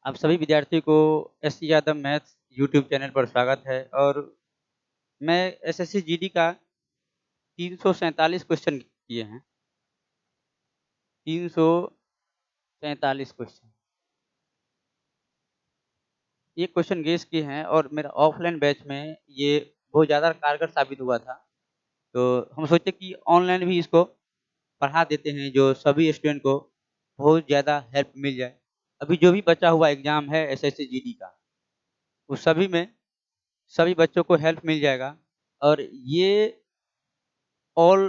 आप सभी विद्यार्थियों को SC Yadav maths YouTube channel पर स्वागत है और मैं एसएससी जीडी का 347 क्वेश्चन किए हैं। 347 क्वेश्चन ये क्वेश्चन गेस किए हैं और मेरा ऑफलाइन बैच में ये बहुत ज़्यादा कारगर साबित हुआ था। तो हम सोचे कि ऑनलाइन भी इसको पढ़ा देते हैं जो सभी स्टूडेंट को बहुत ज़्यादा हेल्प मिल जाए। अभी जो भी बचा हुआ एग्ज़ाम है एसएससी जीडी का, उस सभी में सभी बच्चों को हेल्प मिल जाएगा और ये ऑल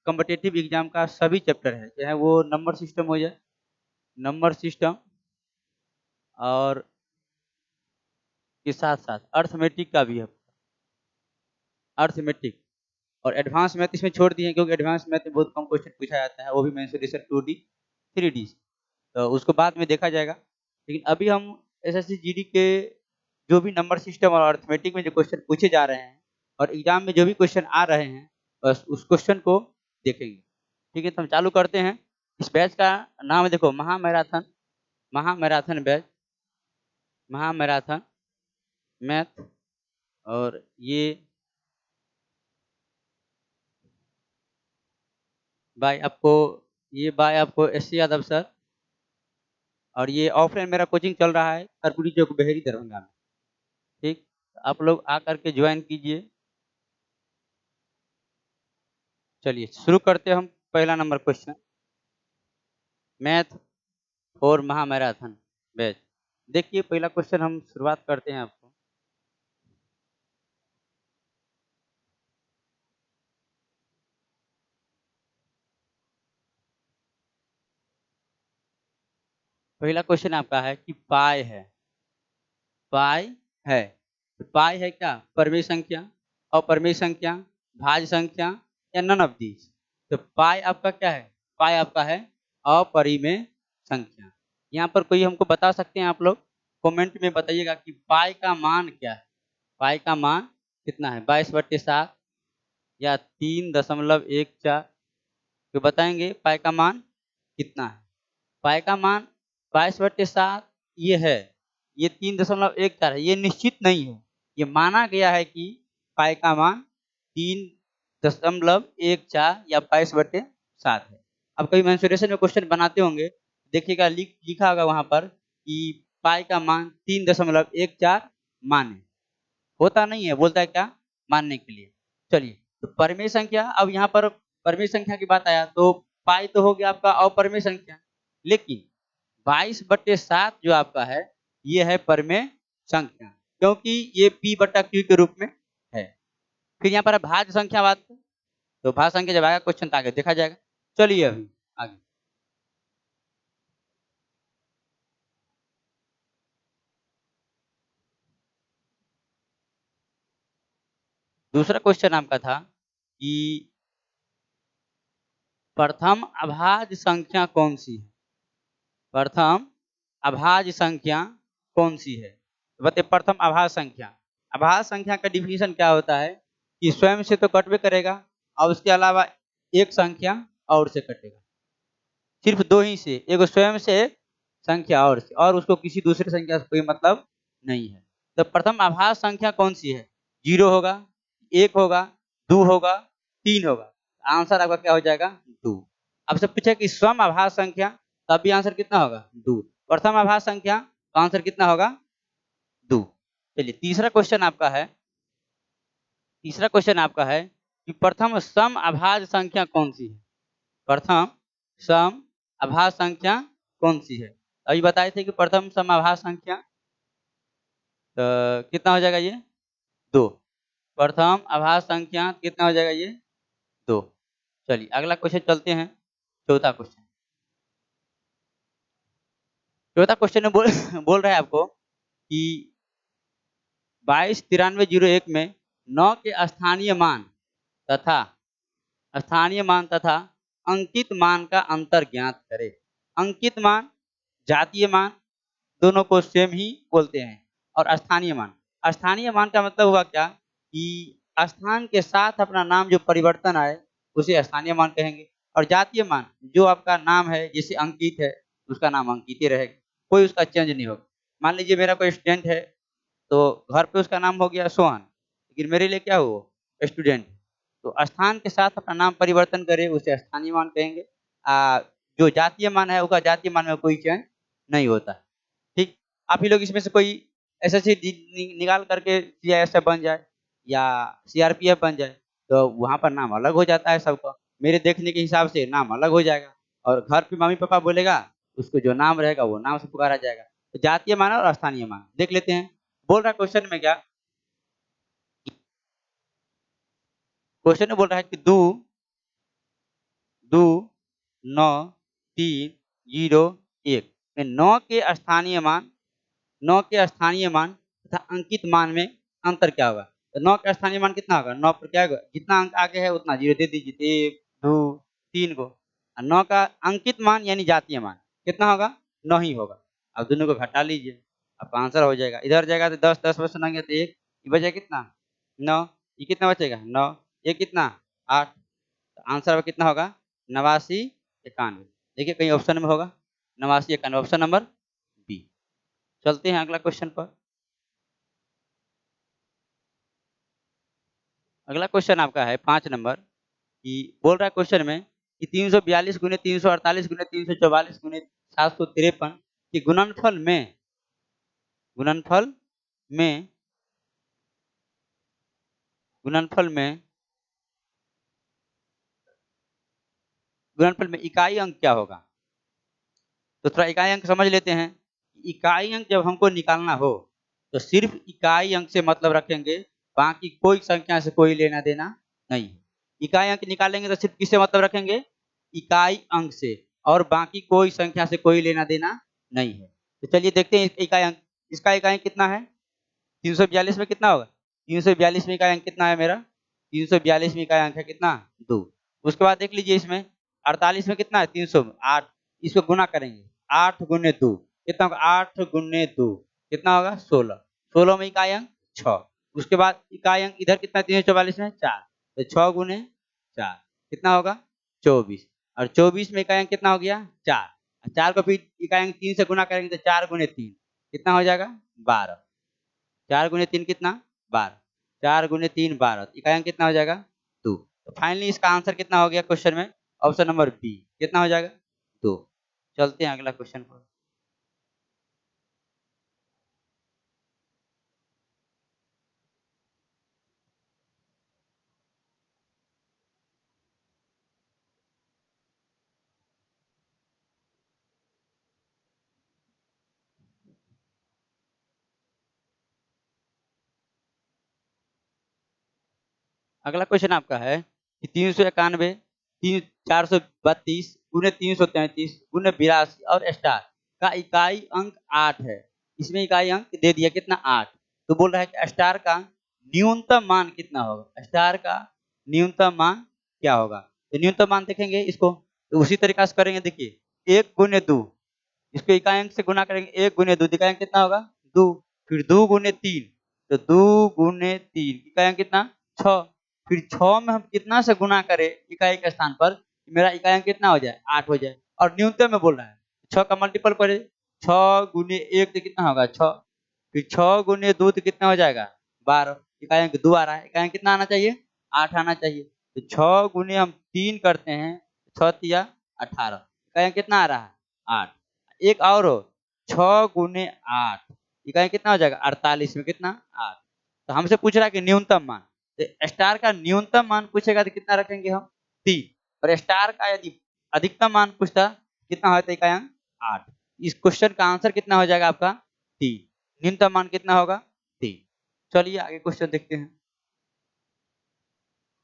कॉम्पिटिटिव एग्ज़ाम का सभी चैप्टर है, चाहे वो नंबर सिस्टम हो जाए, नंबर सिस्टम और के साथ-साथ अर्थमेटिक का भी है, अर्थमेटिक और एडवांस मैथ इसमें छोड़ दिए हैं क्योंकि एडवांस मैथ में बहुत कम क्वेश्चन पूछा जाता है, वो भी मेंसुरेशन 2D, 3D तो उसको बाद में देखा जाएगा। लेकिन अभी हम एसएससी जीडी के जो भी नंबर सिस्टम और अर्थमेटिक में जो क्वेश्चन पूछे जा रहे हैं और एग्ज़ाम में जो भी क्वेश्चन आ रहे हैं, बस उस क्वेश्चन को देखेंगे। ठीक है, तो हम चालू करते हैं। इस बैच का नाम देखो महामैराथन बैच, महामैराथन मैथ और बाय आपको एससी यादव सर और ये ऑफलाइन मेरा कोचिंग चल रहा है कर्पूरी चौक बहेरी दरभंगा में। ठीक, आप लोग आकर के ज्वाइन कीजिए। चलिए शुरू करते हैं हम पहला नंबर क्वेश्चन मैथ और महामैराथन बैच। देखिए पहला क्वेश्चन हम शुरुआत करते हैं आपको। पहला क्वेश्चन आपका है कि पाई है, पाई है। तो पाई है क्या? परिमेय संख्या, अपरिमेय संख्या, भाज्य संख्या या नन ऑफ दीज। तो पाई आपका क्या है? पाई आपका है अपरिमेय संख्या। यहाँ पर कोई हमको बता सकते हैं आप लोग? कमेंट में बताइएगा कि पाई का मान क्या है? पाई का मान कितना है? 22/7 या 3.14? तो बताएंगे पाई का मान कितना है? पाई का मान 22/7 ये है, ये 3.14 है, ये निश्चित नहीं है। ये माना गया है कि पाई का मान 3.14 या 22/7 है। अब कभी मेंसुरेशन में क्वेश्चन बनाते होंगे, देखिएगा लिखा होगा वहाँ पर कि पाई का मान 3.14 माने। होता नहीं है, बोलता है क्या? मानने के लिए। चलिए, तो परिमेय संख्या, अब यहाँ पर परिमेय संख्या की बात आया तो पाई तो हो गया आपका अपरिमेय संख्या, लेकिन 22/7 जो आपका है, ये है परिमेय संख्या क्योंकि ये P/Q के रूप में है। फिर यहाँ पर भाज्य संख्या बात, तो भाज्य संख्या जब आएगा क्वेश्चन तो आगे देखा जाएगा। चलिए अभी आगे दूसरा क्वेश्चन आपका था कि प्रथम अभाज्य संख्या कौन सी है? प्रथम अभाज्य संख्या कौन सी है? तो बताइए प्रथम अभाज्य संख्या। अभाज्य संख्या का डिफिनीशन क्या होता है कि स्वयं से तो कटबे करेगा और उसके अलावा एक संख्या और से कटेगा। सिर्फ दो ही से, एगो स्वयं से संख्या और से, और उसको किसी दूसरे संख्या से कोई मतलब नहीं है। तो प्रथम अभाज्य संख्या कौन सी है? 0 होगा, 1 होगा, 2 होगा, 3 होगा। आंसर आपका क्या हो जाएगा? 2। आपसे पूछा कि सम अभाज्य संख्या, तब भी आंसर कितना होगा? 2। प्रथम अभाज्य संख्या तो आंसर कितना होगा? 2। चलिए तीसरा क्वेश्चन आपका है कि प्रथम सम अभाज्य संख्या कौन सी है? प्रथम सम अभाज्य संख्या कौन सी है? अभी बताए थे कि प्रथम सम अभाज्य संख्या तो कितना हो जाएगा ये? 2। प्रथम अभाज्य संख्या कितना हो जाएगा ये? 2। चलिए अगला क्वेश्चन चलते हैं। चौथा क्वेश्चन, चौथा क्वेश्चन में बोल बोल रहा है आपको कि 229301 में 9 के स्थानीय मान तथा अंकित मान का अंतर ज्ञात करें। अंकित मान, जातीय मान दोनों को सेम ही बोलते हैं। और स्थानीय मान का मतलब हुआ क्या कि स्थान के साथ अपना नाम जो परिवर्तन आए उसे स्थानीय मान कहेंगे। और जातीय मान जो आपका नाम है, जैसे अंकित है, उसका नाम अंकित ही रहेगा, कोई उसका चेंज नहीं होगा। मान लीजिए मेरा कोई स्टूडेंट है, तो घर पे उसका नाम हो गया सोहन, लेकिन मेरे लिए क्या हो स्टूडेंट। तो स्थान के साथ अपना नाम परिवर्तन करें, उसे स्थानीय मान कहेंगे। जो जातीय मान है उसका जातीय मान में कोई चेंज नहीं होता। ठीक, आप ही लोग इसमें से कोई एसएससी निकाल करके सीआईएसएफ बन जाए या सीआरपीएफ बन जाए, तो वहाँ पर नाम अलग हो जाता है सबका। मेरे देखने के हिसाब से नाम अलग हो जाएगा, और घर पे मम्मी पापा बोलेगा, उसको जो नाम रहेगा वो नाम से पुकारा जाएगा। तो जातीय मान और स्थानीय मान देख लेते हैं। बोल रहा है क्वेश्चन में क्या, क्वेश्चन में बोल रहा है कि दो दो 9 3 0 1 में 9 के स्थानीय मान, 9 के स्थानीय मान तथा अंकित मान में अंतर क्या होगा। तो 9 का स्थानीय मान कितना होगा, 9 पर क्या होगा, जितना अंक आगे है उतना जीरो दे दीजिए, 1 2 3 को। और 9 का अंकित मान यानी जातीय मान कितना होगा, 9 ही होगा। अब दोनों को घटा लीजिए, आपका आंसर हो जाएगा। इधर जाएगा तो 10 10 बच सुनाएंगे तो 1, ये बचेगा कितना 9, ये कितना बचेगा 9, ये कितना 8। तो आंसर कितना होगा 89 91। देखिए कहीं ऑप्शन में होगा 89 91, ऑप्शन नंबर बी। चलते हैं अगला क्वेश्चन पर। अगला क्वेश्चन आपका है 5 नंबर, कि बोल रहा है क्वेश्चन में कि 342 गुने 348 गुने 344 गुने 753 के गुणनफल में गुणनफल में गुणनफल में इकाई अंक क्या होगा। तो थोड़ा इकाई अंक समझ लेते हैं। इकाई अंक जब हमको निकालना हो तो सिर्फ इकाई अंक से मतलब रखेंगे, बाकी कोई संख्या से कोई लेना देना नहीं। इकाई अंक निकालेंगे तो सिर्फ किससे मतलब रखेंगे, इकाई अंक से, और बाकी कोई संख्या से कोई लेना देना नहीं है। तो चलिए देखते हैं इकाई अंक। इसका इकाई अंक कितना है, 342 में कितना होगा, 342 में इकाई अंक कितना है मेरा, 342 में इकाई अंक है कितना 2। उसके बाद देख लीजिए इसमें 48 में कितना है 308, इसको गुना करेंगे 8 गुने 2 कितना होगा, 8 गुने 2 कितना होगा 16, 16 में इकाई अंक 6। उसके बाद इकाई अंक इधर कितना है 344 में 4, तो 6 गुने 4 कितना होगा 24, और 24 में इकाई अंक कितना हो गया 4, 4 को फिर इकाई अंक 3 से गुना करेंगे तो 4 गुने 3 कितना हो जाएगा 12, 4 गुने 3 कितना 12, 4 गुने 3 12, इकाई अंक कितना हो जाएगा 2। तो फाइनली इसका आंसर कितना हो गया क्वेश्चन में, ऑप्शन नंबर बी कितना हो जाएगा 2। चलते हैं अगला क्वेश्चन पर। अगला क्वेश्चन आपका है कि 391 तीन 432 गुने 333 गुने 82 और स्टार का इकाई अंक 8 है। इसमें इकाई अंक दे दिया कितना 8। तो बोल रहा है कि स्टार का न्यूनतम मान कितना होगा, स्टार का न्यूनतम मान क्या होगा। तो न्यूनतम मान देखेंगे इसको, तो उसी तरीका से करेंगे। देखिए 1 गुने 2, इसको इकाई अंक से गुना करेंगे, 1 गुने 2 इकाई अंक कितना होगा 2, फिर 2 गुने 3, तो 2 गुने 3 इकाई अंक कितना 6, फिर 6 में हम कितना से गुना करें इकाई के स्थान पर, मेरा इकाई अंक कितना हो जाए 8 हो जाए, और न्यूनतम में बोल रहा है 6 का मल्टीपल करे, 6 गुने 1 तो कितना होगा 6, फिर 6 गुने 2 तो कितना हो जाएगा 12, इकाई अंक 2 आ रहा है, इकाई अंक कितना आना चाहिए 8 आना चाहिए। तो 6 गुने हम 3 करते हैं, 6 तिया 18, इकाई अंक कितना आ रहा है 8। एक और हो 6 गुने 8, इकाई कितना हो जाएगा 48 में कितना 8। तो हमसे पूछ रहा है कि न्यूनतम मान, तो स्टार का न्यूनतम मान पूछेगा तो कितना रखेंगे हम 3, और स्टार का यदि अधिकतम मान पूछता कितना होता है इकाई अंक 8। इस क्वेश्चन का आंसर कितना हो जाएगा आपका 3, न्यूनतम मान कितना होगा 3। चलिए आगे क्वेश्चन देखते हैं।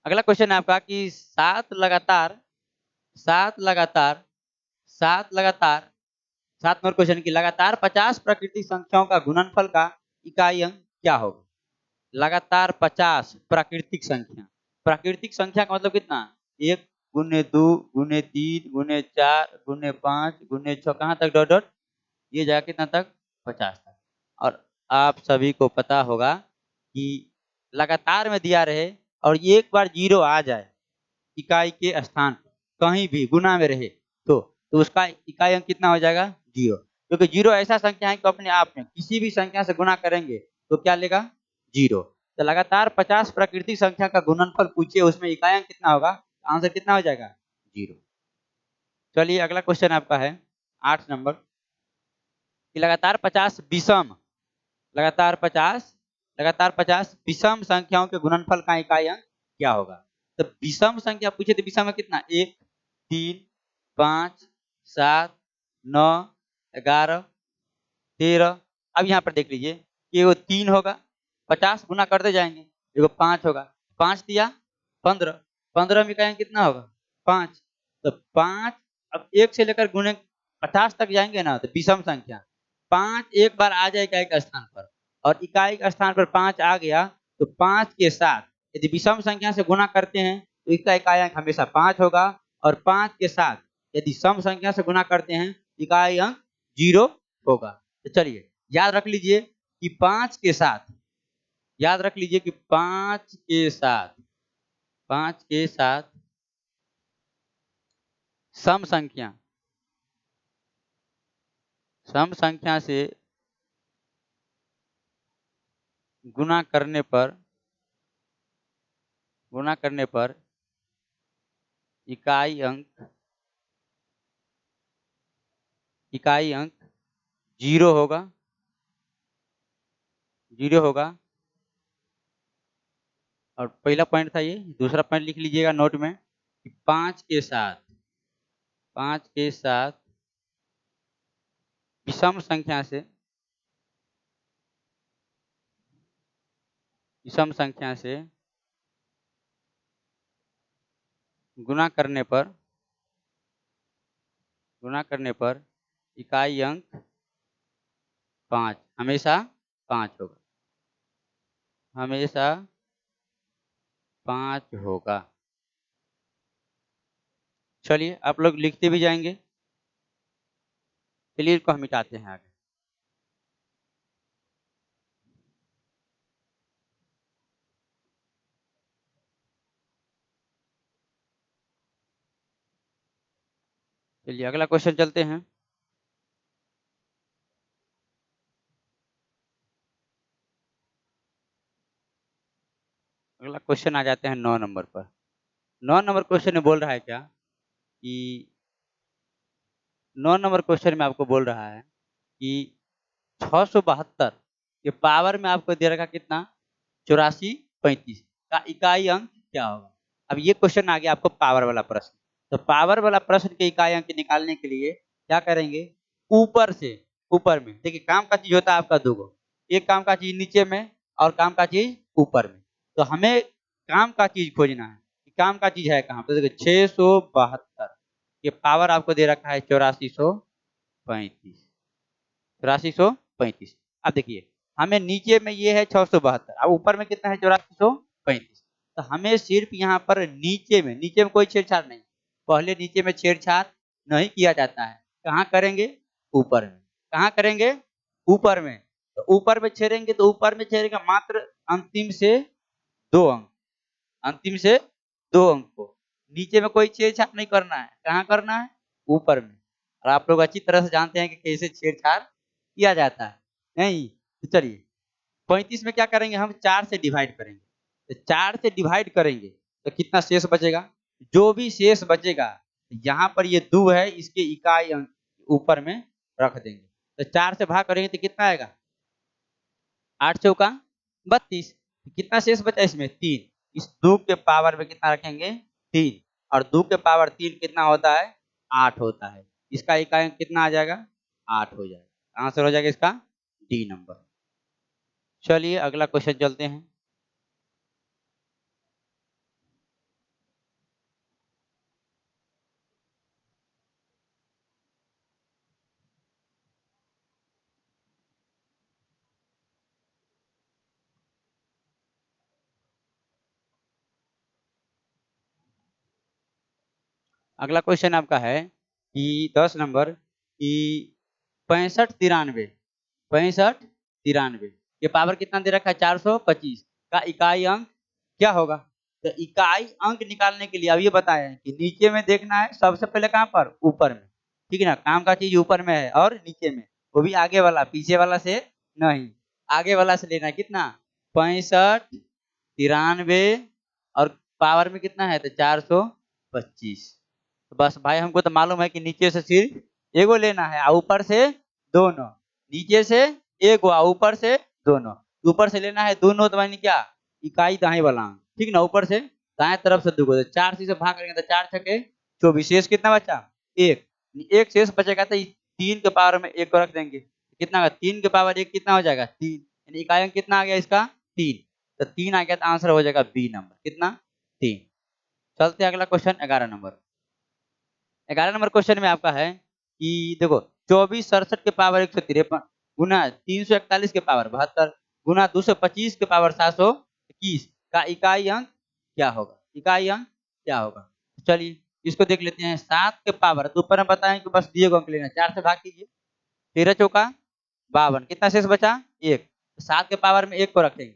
अगला क्वेश्चन है आपका कि सात लगातार सात लगातार 7 नंबर क्वेश्चन की लगातार 50 प्राकृतिक संख्याओं का गुणनफल का इकाई अंक क्या होगा। लगातार 50 प्राकृतिक संख्या का मतलब कितना 1 गुने 2 गुने 3 गुने 4 गुने 5 गुने 6 कहाँ तक डॉट डॉट, ये जाएगा कितना तक 50 तक। और आप सभी को पता होगा कि लगातार में दिया रहे और एक बार जीरो आ जाए इकाई के स्थान पर, कहीं भी गुना में रहे तो उसका इकाई अंक कितना हो जाएगा 0। क्योंकि जीरो ऐसा संख्या है कि अपने आप में किसी भी संख्या से गुना करेंगे तो क्या लेगा, जीरो। तो लगातार 50 प्राकृतिक संख्या का गुणनफल पूछिए, उसमें इकाई अंक कितना होगा, आंसर कितना हो जाएगा, जीरो। चलिए अगला क्वेश्चन आपका है 8 नंबर कि लगातार 50 विषम लगातार 50 विषम संख्याओं के गुणनफल का इकाई अंक क्या होगा। तो विषम संख्या पूछे तो विषम में कितना, 1 3 5 7 9 11 13। अब यहाँ पर देख लीजिए कि वो 3 होगा, 50 गुना करते जाएंगे, एगो 5 होगा, 5 दिया 15, 15 में इकाई कितना होगा, 5। तो 5 अब 1 से लेकर गुणे 50 तक जाएंगे ना, तो विषम संख्या 5 एक बार आ जाएगा एक स्थान पर, और इकाई के स्थान पर 5 आ गया, तो 5 के साथ यदि विषम संख्या से गुना करते हैं तो इसका इकाई अंक हमेशा 5 होगा, और 5 के साथ यदि सम संख्या से गुना करते हैं इकाई अंक 0 होगा। तो चलिए याद रख लीजिए कि 5 के साथ, याद रख लीजिए कि 5 के साथ, 5 के साथ सम संख्या से गुना करने पर इकाई अंक 0 होगा, 0 होगा। और पहला पॉइंट था ये, दूसरा पॉइंट लिख लीजिएगा नोट में कि 5 के साथ विषम संख्या से गुना करने पर इकाई अंक 5 हमेशा 5 होगा, हमेशा 5 होगा। चलिए आप लोग लिखते भी जाएंगे, चलिए इसको हम मिटाते हैं आगे। चलिए अगला क्वेश्चन चलते हैं। अगला क्वेश्चन आ जाते हैं 9 नंबर पर। 9 नंबर क्वेश्चन में बोल रहा है क्या कि 9 नंबर क्वेश्चन में आपको बोल रहा है कि 672 के पावर में आपको दे रखा कितना, 8435 का इकाई अंक क्या होगा। अब ये क्वेश्चन आ गया आपको पावर वाला प्रश्न। तो पावर वाला प्रश्न के इकाई अंक निकालने के लिए क्या करेंगे, ऊपर से, ऊपर में देखिए काम का चीज होता है आपका दो गो, एक काम का चीज नीचे में और काम का चीज ऊपर में। तो हमें काम का चीज खोजना है कि काम का चीज है कहाँ, तो देखिए 672 ये पावर आपको दे रखा है 8435, 8435। अब देखिए हमें नीचे में ये है 672, अब ऊपर में कितना है 8435। तो हमें सिर्फ यहाँ पर नीचे में कोई छेड़छाड़ नहीं, पहले नीचे में छेड़छाड़ नहीं किया जाता है, कहाँ करेंगे, ऊपर में। कहाँ करेंगे, ऊपर में। तो ऊपर में छेड़ेंगे तो ऊपर में छेड़ेगा मात्र अंतिम से 2 अंक, अंतिम से 2 अंक को, नीचे में कोई छेड़छाड़ नहीं करना है, कहाँ करना है, ऊपर में। और आप लोग अच्छी तरह से जानते हैं कि कैसे छेड़छाड़ किया जाता है, नहीं। तो चलिए 35 में क्या करेंगे, हम 4 से डिवाइड करेंगे। तो 4 से डिवाइड करेंगे तो कितना शेष बचेगा, जो भी शेष बचेगा यहाँ पर ये 2 है, इसके इकाई अंक ऊपर में रख देंगे। तो 4 से भाग करेंगे तो कितना आएगा, 8 चौका 32। कितना शेष बचा इसमें, 3। इस 2 के पावर में कितना रखेंगे, 3, और 2 के पावर 3 कितना होता है, 8 होता है। इसका इकाई अंक कितना आ जाएगा, 8 हो जाएगा। आंसर हो जाएगा इसका डी नंबर। चलिए अगला क्वेश्चन चलते हैं। अगला क्वेश्चन आपका है कि 10 नंबर कि 65 93 ये पावर कितना दे रखा है, 425 का इकाई अंक क्या होगा। तो इकाई अंक निकालने के लिए अब ये बताया है कि नीचे में देखना है सबसे पहले, कहाँ पर, ऊपर में, ठीक है ना, काम का चीज ऊपर में है और नीचे में। वो भी आगे वाला, पीछे वाला से नहीं, आगे वाला से लेना है। कितना? 65, 93 और पावर में कितना है तो 425। तो बस भाई हमको तो मालूम है कि नीचे से सिर्फ एगो लेना है और ऊपर से दोनों। नीचे से एगो और ऊपर से दोनों। ऊपर से लेना है दोनों, तो यानी क्या, इकाई दाएं वाला अंक, ठीक ना। ऊपर से दाएं तरफ से दूगो, तो 4 से भाग करेंगे तो 4 छके 24। शेष कितना बचा? एक। एक शेष बचेगा तो 3 के पावर में एक को रख देंगे, कितना? 3 के पावर एक कितना हो जाएगा? 3। यानी इकाई अंक कितना आ गया इसका? 3। तो 3 आ गया तो आंसर हो जाएगा बी नंबर। कितना? 3। चलते हैं अगला क्वेश्चन 11 नंबर। 11 नंबर क्वेश्चन में आपका है कि देखो 24 67 के पावर 153 गुना 341 के पावर 72 गुना 225 के पावर 721 का इकाई अंक क्या होगा? इकाई अंक क्या होगा? चलिए इसको देख लेते हैं। 7 के पावर तो ऊपर हम बताएं कि बस दिए को अंक लेना, 4 से भाग कीजिए, 13 चौका 52, कितना शेष बचा? 1। 7 के पावर में 1 को रखेंगे,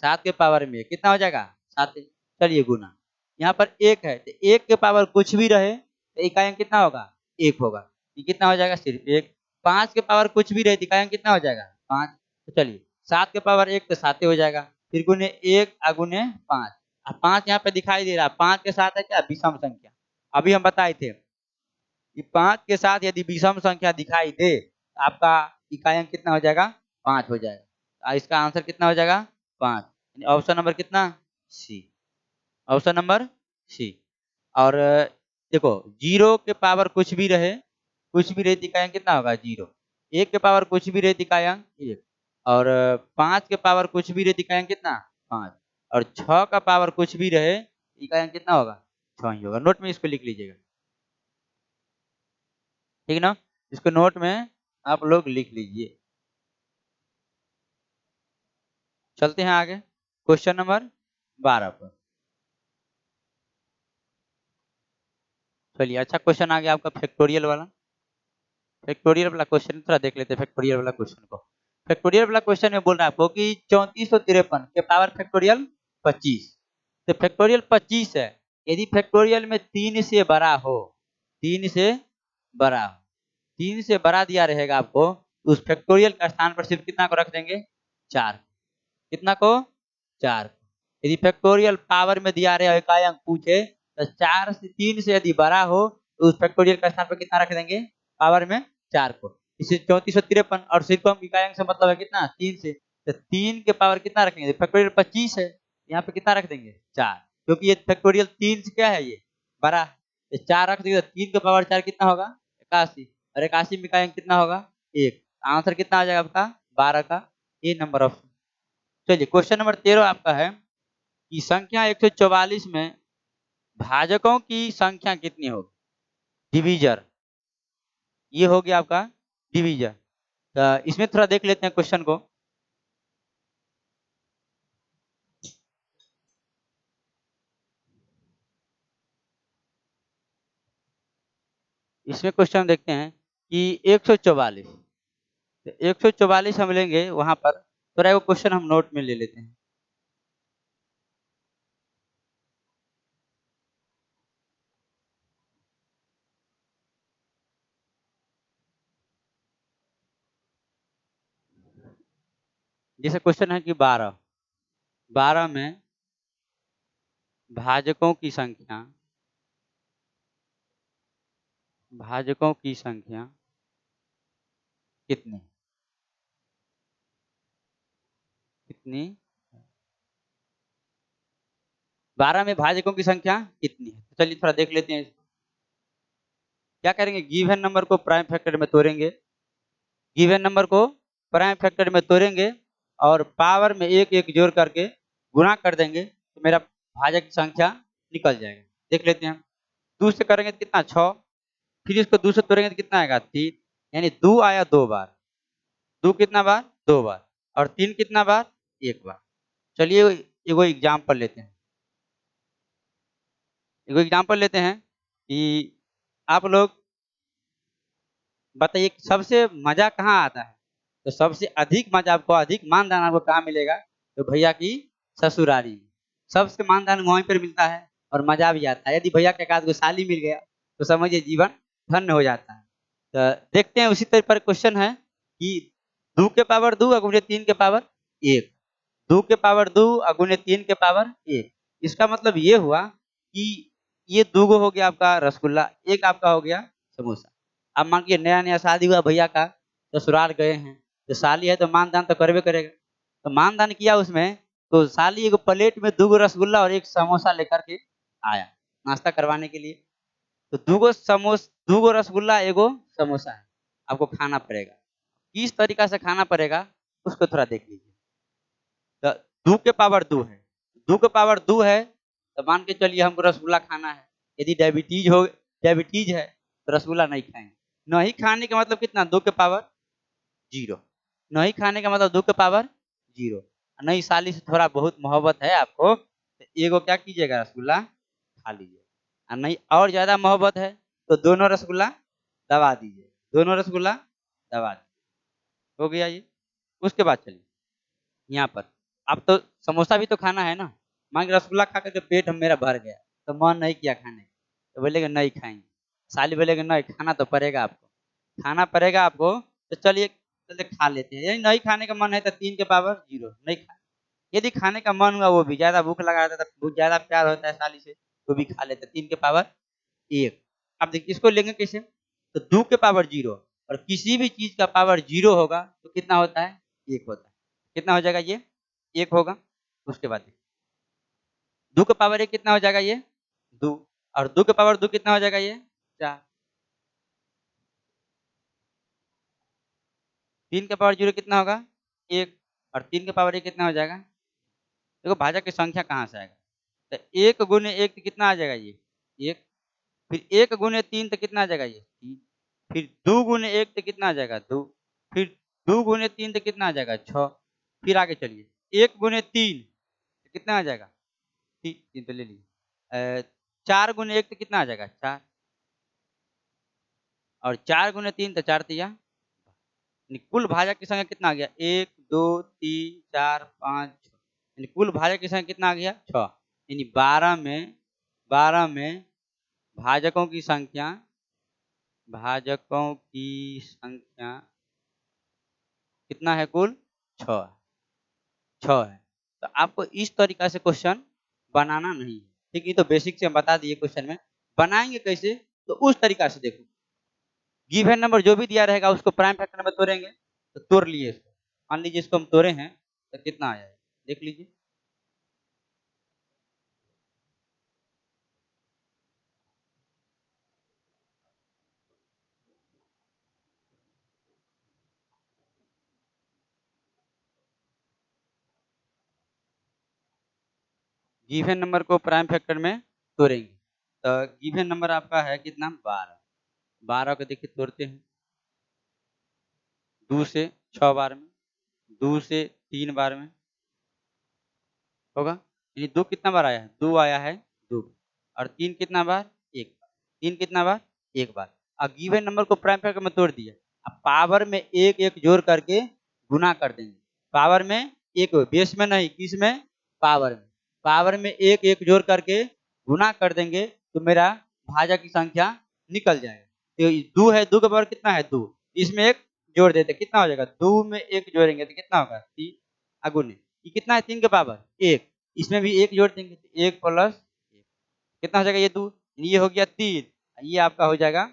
7 के पावर में 1 कितना हो जाएगा? 7। चलिए गुना, यहाँ पर 1 है तो 1 के पावर कुछ भी रहे तो इकाई अंक कितना होगा? 1 होगा। ये कितना हो जाएगा? सिर्फ 1। 5 के पावर कुछ भी रहे तो इकाई अंक कितना हो जाएगा? 5। तो चलिए 7 के पावर 1 तो 7 हो जाएगा, फिर गुने 1 गुने 5। अब 5 यहाँ पे दिखाई दे रहा है, 5 के साथ है क्या? विषम संख्या। अभी हम बताए थे कि 5 के साथ यदि विषम संख्या दिखाई दे तो आपका इकाई अंक कितना हो जाएगा? 5 हो जाएगा। इसका आंसर कितना हो जाएगा? 5। ऑप्शन नंबर कितना? सी। Option number C. और देखो 0 के पावर कुछ भी रहे, कुछ भी रहे तो इकाई अंक कितना होगा? 0। 1 के पावर कुछ भी रहे तो इकाई अंक 1। और 5 के पावर कुछ भी रहे तो इकाई अंक कितना? 5। और 6 का पावर कुछ भी रहे इकाई अंक कितना होगा? 6 ही होगा। नोट में इसको लिख लीजिएगा, ठीक ना। इसको नोट में आप लोग लिख लीजिए। चलते हैं आगे क्वेश्चन नंबर 12 पर। चलिए अच्छा क्वेश्चन आ गया आपका फैक्टोरियल वाला। फैक्टोरियल वाला क्वेश्चन थोड़ा देख लेते हैं। फैक्टोरियल वाला क्वेश्चन को, फैक्टोरियल वाला क्वेश्चन में बोल रहा है आपको कि 3453 के पावर फैक्टोरियल 25। तो फैक्टोरियल 25 है, यदि फैक्टोरियल में 3 से बड़ा हो, 3 से बड़ा हो, 3 से बड़ा दिया रहेगा आपको, तो उस फैक्टोरियल का स्थान पर सिर्फ कितना को रख देंगे? 4। कितना को? 4। यदि फैक्टोरियल पावर में दिया रहे इकाई अंक पूछे तो 4 से 3 से यदि बड़ा हो तो उस फैक्टोरियल का स्थान पर कितना रख देंगे? पावर में 4 को। इसे 3453 और सिर्फ हम इकाई अंक से मतलब है कितना? 3 से, तो 3 के पावर कितना रखेंगे? फैक्टोरियल 25 है, यहाँ पे कितना रख देंगे? 4, क्योंकि ये फैक्टोरियल 3 से क्या है? ये बड़ा। 4 रख देंगे तो 3 के पावर 4 कितना होगा? 81। और 81 में इकाई अंक कितना होगा? 1। आंसर कितना आ जाएगा आपका? 12 का ए नंबर ऑप्शन। चलिए क्वेश्चन नंबर 13 आपका है कि संख्या 144 में भाजकों की संख्या कितनी होगी? डिवीजर, ये हो गया आपका डिवीजर। तो इसमें थोड़ा देख लेते हैं क्वेश्चन को। इसमें क्वेश्चन देखते हैं कि 144, तो 144 हम लेंगे वहां पर, थोड़ा वो क्वेश्चन हम नोट में ले लेते हैं। जैसे क्वेश्चन है कि 12, 12 में भाजकों की संख्या, भाजकों की संख्या कितनी कितनी? 12 में भाजकों की संख्या कितनी है? तो चलिए थोड़ा देख लेते हैं। क्या करेंगे? गिवन नंबर को प्राइम फैक्टर में तोड़ेंगे, गिवन नंबर को प्राइम फैक्टर में तोड़ेंगे और पावर में एक एक जोड़ करके गुणा कर देंगे तो मेरा भाजक की संख्या निकल जाएगा। देख लेते हैं हम। 2 से करेंगे तो कितना? 6। फिर इसको 2 से तोड़ेंगे तो कितना आएगा? 3। यानी 2 आया 2 बार। 2 कितना बार? 2 बार। और 3 कितना बार? 1 बार। चलिए एगो एग्जाम्पल लेते हैं, एगो एग्जाम्पल लेते हैं कि आप लोग बताइए कि सबसे मजा कहाँ आता है? तो सबसे अधिक मजा आपको, अधिक मानदान आपको कहाँ मिलेगा? तो भैया की ससुरारी में। सबसे मानदान वहीं पर मिलता है और मजा भी आता है। यदि भैया के एकाध गो साली मिल गया तो समझिए जीवन धन्य हो जाता है। तो देखते हैं उसी तरह पर क्वेश्चन है कि 2 के पावर 2 गुने 3 के पावर 1, 2 के पावर 2 गुने 3 के पावर 1। इसका मतलब ये हुआ कि ये 2 गो हो गया आपका रसगुल्ला, एक आपका हो गया समोसा। अब मान लीजिए नया-नया शादी हुआ भैया का, ससुराल गए हैं, तो साली है तो मान-दान तो करबे करेगा। तो मान-दान किया उसमें, तो साली एगो प्लेट में 2 गो रसगुल्ला और 1 समोसा लेकर के आया, नाश्ता करवाने के लिए। तो 2 गो रसगुल्ला, एगो समोसा है, आपको खाना पड़ेगा। किस तरीका से खाना पड़ेगा, उसको थोड़ा देख लीजिए। तो 2 के पावर 2 है, 2 के पावर 2 है, तो मान के चलिए हमको रसगुल्ला खाना है। यदि डायबिटीज़ है, तो रसगुल्ला नहीं खाएँगे। नहीं खाने का मतलब कितना 2 के पावर 0, नहीं खाने का मतलब 2 के पावर 0। नहीं साली से थोड़ा बहुत मोहब्बत है आपको, तो एगो क्या कीजिएगा रसगुल्ला खा लीजिए। नहीं और ज़्यादा मोहब्बत है, तो दोनों रसगुल्ला दबा दीजिए, दोनों रसगुल्ला दबा दीजिए। हो गया ये। उसके बाद चलिए यहाँ पर, अब तो समोसा भी तो खाना है ना, मान के रसगुल्ला खा कर के पेट मेरा भर गया, तो मन नहीं किया खाने का, तो बोलेगा नहीं खाएँगे। साली बोलेगा नहीं खाना तो पड़ेगा आपको, खाना पड़ेगा आपको, तो चलिए खा लेते हैं। यदि नहीं खाने का मन है तो 3 के पावर 0 नहीं खा, यदि खाने का मन हुआ वो भी ज़्यादा भूख लगा रहता है, तो ज़्यादा प्यार होता है साली से, तो भी खा लेते हैं 3 के पावर 1। अब देखिए इसको लेंगे कैसे? तो 2 के पावर 0 और किसी भी चीज़ का पावर 0 होगा तो कितना होता है? 1 होता है। कितना हो जाएगा ये? 1 होगा। उसके बाद देखिए 2 का पावर 1 कितना हो जाएगा ये? 2 और 2 के पावर 2 कितना हो जाएगा ये? 4। 3 का पावर 0 कितना होगा? 1 और 3 का पावर 1 कितना हो जाएगा? देखो भाजक की संख्या कहाँ से आएगा? तो 1 गुने 1 तो कितना आ जाएगा ये? 1 फिर 1 गुने 3 तो कितना आ जाएगा ये? 3 फिर 2 गुने 1 तो कितना आ जाएगा? 2 फिर 2 गुने 3 तो कितना आ जाएगा? 6 फिर आगे चलिए 1 गुने 3 तो कितना आ जाएगा? 3 तो ले लिए। 4 गुने 1 तो कितना आ जाएगा? 4 और 4 गुने 3 तो 4 तिया यानी कुल भाजक की संख्या कितना आ गया? 1, 2, 3, 4, 5, 6 यानी कुल भाजक की संख्या कितना आ गया? 6 यानी 12 में भाजकों की संख्या कितना है कुल? 6 है, 6 है। तो आपको इस तरीका से क्वेश्चन बनाना नहीं है, ठीक है? ये तो बेसिक से हम बता दिए क्वेश्चन में, बनाएँगे कैसे? तो उस तरीका से देखो। गिवन नंबर जो भी दिया रहेगा उसको प्राइम फैक्टर में तोड़ेंगे, तो तोड़ लिए इसको। मान लीजिए इसको हम तोड़े हैं, तो कितना आया है? देख लीजिए। गिवन नंबर को प्राइम फैक्टर में तोड़ेंगे, तो गिवन नंबर आपका है कितना? 12। 12 को देखिए तोड़ते हैं, 2 से 6 बार में, 2 से 3 बार में होगा। यानी 2 कितना बार आया है? 2 आया है 2 और 3 कितना बार? 1 बार। 3 कितना बार? 1 बार। अब गिवन नंबर को प्राइम फैक्टर में तोड़ दिया। अब पावर में 1-1 जोड़ करके गुणा कर देंगे। पावर में 1 बेस में नहीं, किसमें? पावर में। पावर में 1-1 जोड़ करके गुणा कर देंगे तो मेरा भाजक की संख्या निकल जाएगा। तो 2 है, 2 का पावर कितना है? 2। इसमें 1 जोड़ देते कितना हो जाएगा? 2 में 1 जोड़ेंगे तो कितना होगा? 3 गुने ये कितना है? 3 का पावर 1 इसमें भी 1 जोड़ देंगे तो 1 प्लस 1 कितना हो जाएगा? ये 2 ये हो गया 3 ये आपका हो जाएगा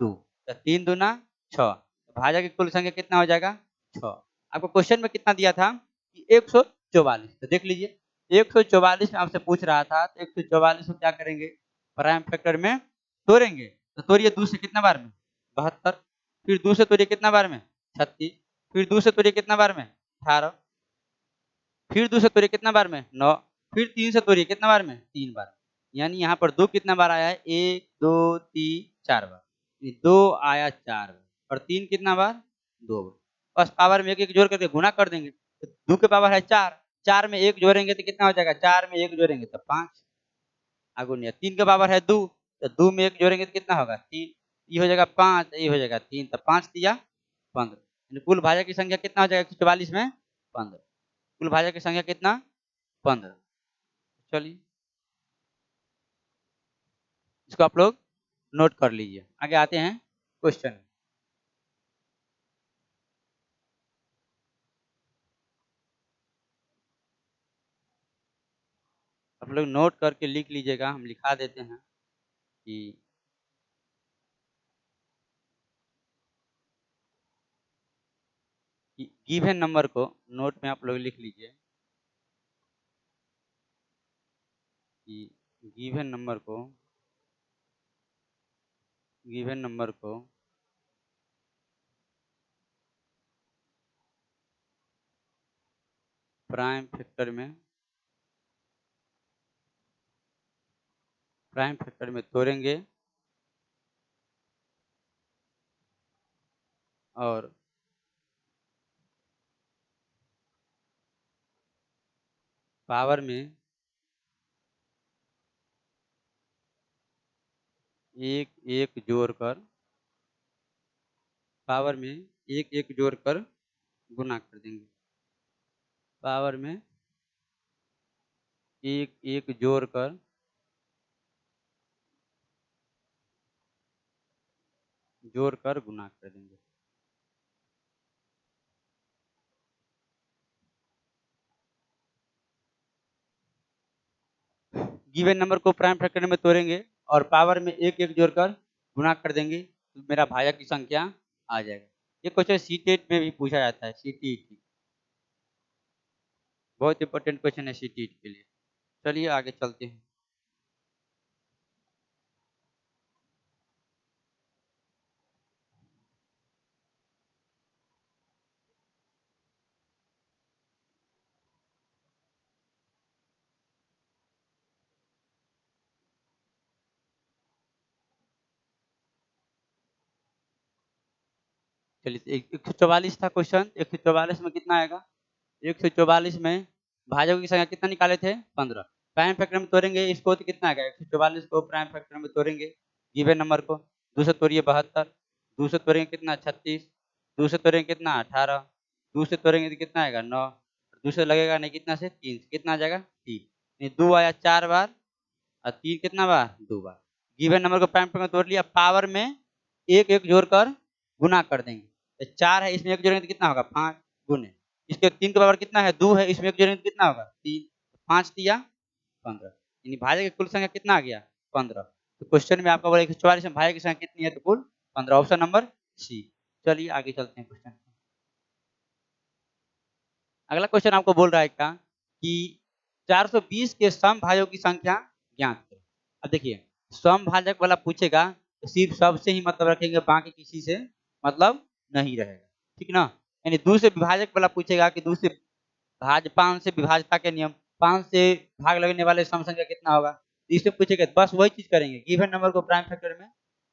2 तो 3 दूना 6 भाजक की कुल संख्या कितना हो जाएगा? 6। आपको क्वेश्चन में कितना दिया था कि 144 तो देख लीजिए 144 में आपसे पूछ रहा था तो 144 को क्या करेंगे? प्राइम फैक्टर में तोड़ेंगे। तो तोड़िए 2 से कितना बार में? 72 फिर 2 से तोड़िए कितना बार में? 36 फिर 2 से तोड़िए कितना बार में? 18 फिर 2 से तोड़िए कितना बार में? 9 फिर 3 से तोड़िए कितना बार में? 3 बार। यानी यहाँ पर 2 कितना बार आया है? 1, 2, 3, 4 बार। ये 2 आया 4 बार और 3 कितना बार? 2 बार। बस पावर में 1-1 जोड़ करके गुणा कर देंगे। तो 2 की पावर है 4, 4 में 1 जोड़ेंगे तो कितना हो जाएगा? 4 में 1 जोड़ेंगे तो 5 गुणिया 3 का पावर है 2 तो 2 में 1 जोड़ेंगे तो कितना होगा? 3 ये हो जाएगा 5 ये हो जाएगा 3 तो 5 तिया 15 यानी कुल भाजक की संख्या कितना हो जाएगा 144 में? 15 कुल भाजक की संख्या कितना? 15 चलिए इसको आप लोग नोट कर लीजिए। आगे आते हैं क्वेश्चन। आप लोग नोट करके लिख लीजिएगा, हम लिखा देते हैं कि गिवन नंबर को नोट में आप लोग लिख लीजिए कि गिवन नंबर को प्राइम फैक्टर में तोड़ेंगे और पावर में एक एक जोड़कर गुना कर देंगे। पावर में एक एक जोड़कर गुना कर देंगे। गिवन नंबर को प्राइम फैक्टर में तोड़ेंगे और पावर में एक एक जोड़कर गुणा कर देंगे तो मेरा भाजक की संख्या आ जाएगा। ये क्वेश्चन सीटेट में भी पूछा जाता है, सीटीईटी बहुत इंपॉर्टेंट क्वेश्चन है सीटीईटी के लिए। चलिए आगे चलते हैं। चलिए 144 था क्वेश्चन। 144 में कितना आएगा? 144 में भाजकों की संख्या कितना निकाले थे? 15। प्राइम फैक्टर में तोड़ेंगे इसको तो कितना आएगा? 144 को प्राइम फैक्टर में तोड़ेंगे गिवन नंबर को, 2 से तोड़िए 72, 2 से तोड़ेंगे कितना? 36, 2 से तोड़ेंगे कितना? 18, 2 से तोड़ेंगे तो कितना आएगा? 9, 2 से लगेगा नहीं कितना से? 3 से, कितना आ जाएगा? 3। नहीं 2 आया 4 बार और 3 कितना बार? 2 बार। गिवन नंबर को प्राइम फैक्टर में तोड़ लिया, पावर में एक एक जोड़कर गुना कर देंगे। तो 4 है इसमें एक जोड़ेंगे तो कितना होगा? 5 गुने इसके 3 के बराबर कितना है? 2 है इसमें एक जोड़ेंगे तो कितना होगा? 3। 5 दिया 15, यानी भाज्य की कुल संख्या कितना आ गया? 15। तो क्वेश्चन में आपका बोला 144 में भाज्य की संख्या कितनी है? तो कुल 15, ऑप्शन नंबर सी। चलिए आगे चलते हैं क्वेश्चन। अगला क्वेश्चन आपको बोल रहा है क्या कि 420 के समभाजकों की संख्या ज्ञात करें। अब देखिए समभाजक वाला पूछेगा तो सिर्फ सबसे ही मतलब रखेंगे, बाकी किसी से मतलब नहीं रहेगा, ठीक ना। यानी 2 से विभाजक वाला पूछेगा कि 2 से भाज्य 5 से विभाज्यता के नियम, 5 से भाग लगने वाले सम संख्या कितना होगा? तो इससे पूछेगा बस वही चीज करेंगे, गिवन नंबर को प्राइम फैक्टर में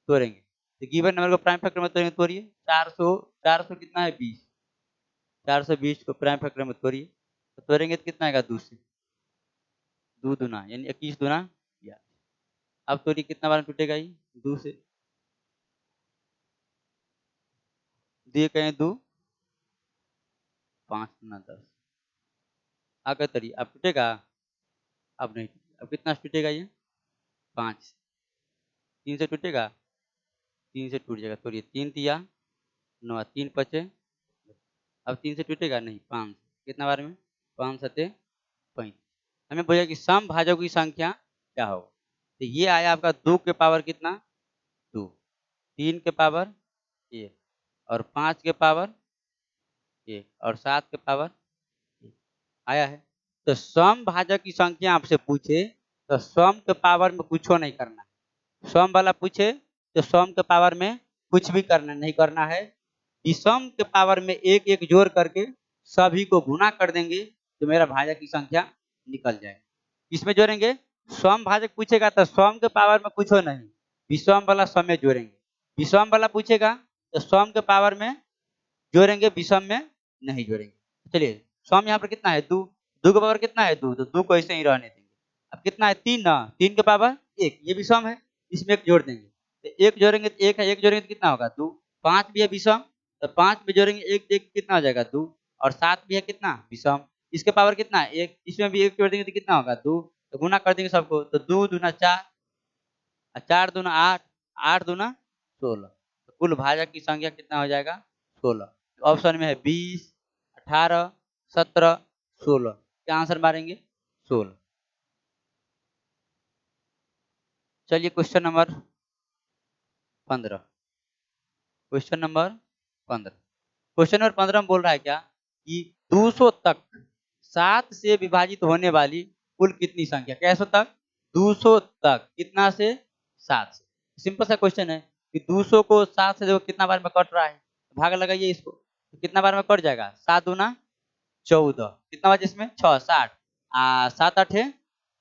तोड़ेंगे। तो गिवन नंबर को प्राइम फैक्टर में तोड़ेंगे, तोड़िए 400 कितना है? 20। 420 को प्राइम फैक्टर में तोड़िए तो तोड़ेंगे तो कितना आएगा? 2 से 2 दूना यानी 21 दूना या। अब तोड़िए कितना बार में टूटेगा ये? 2 से, दिए कहें 2, 5 दूना 10। आगे तोड़िए, अब टूटेगा? अब नहीं टूटेगा। अब कितना से टूटेगा ये? 5। 3 से टूटेगा? 3 से टूट जाएगा। तोड़िए 3 तिया 9, 3 पचे। अब 3 से टूटेगा नहीं, 5 कितना बार में? 5 सते 35। हमें बोला कि सम भाजकों की संख्या क्या होगा? तो ये आया आपका 2 के पावर कितना? 2, 3 के पावर 1 और 5 के पावर 1 और 7 के पावर 1 आया है। तो सम भाजक की संख्या आपसे पूछे तो सम के पावर में कुछ नहीं करना है। सम वाला पूछे तो सम के पावर में कुछ भी करना नहीं करना है। विषम के पावर में एक एक जोड़ करके सभी को गुना कर देंगे तो मेरा भाजक की संख्या निकल जाएगी। किसमें जोड़ेंगे? सम भाजक पूछेगा तो सम के पावर में कुछ नहीं, विषम वाला सम में जोड़ेंगे। विषम वाला पूछेगा तो सम के पावर में जोड़ेंगे, विषम में नहीं जोड़ेंगे। चलिए सम यहाँ पर कितना है? 2। 2 का पावर कितना है? 2, तो 2 को ऐसे ही रहने देंगे। अब कितना है? 3 ना, 3 के पावर 1, ये विषम है, इसमें एक जोड़ देंगे। तो एक जोड़ेंगे तो 1 है, एक जोड़ेंगे तो कितना होगा? 2। 5 भी है विषम, तो 5 में जोड़ेंगे 1 1 कितना हो जाएगा? 2 और 7 भी है कितना? विषम, इसके पावर कितना है? 1, इसमें भी 1 जोड़ देंगे तो कितना होगा? 2। तो गुना कर देंगे सबको तो 2 दूना 4 और 4 दूना 8, 8 दूना 16। तो कुल भाजक की संख्या कितना हो जाएगा? 16। ऑप्शन में है 20, 18, 17, 16। क्या आंसर मारेंगे? 16। चलिए question number 15। Question number 15। Question number 15 में बोल रहा है क्या कि 200 तक 7 से विभाजित होने वाली कुल कितनी संख्या, कैसे तक 200 तक कितना से 7 से। सिंपल सा क्वेश्चन है कि 200 को 7 से देखो कितना बार में कट रहा है, भाग लगाइए इसको तो कितना बार में कट जाएगा, 7 दूना 14, कितना बचे इसमें 6 60 7 8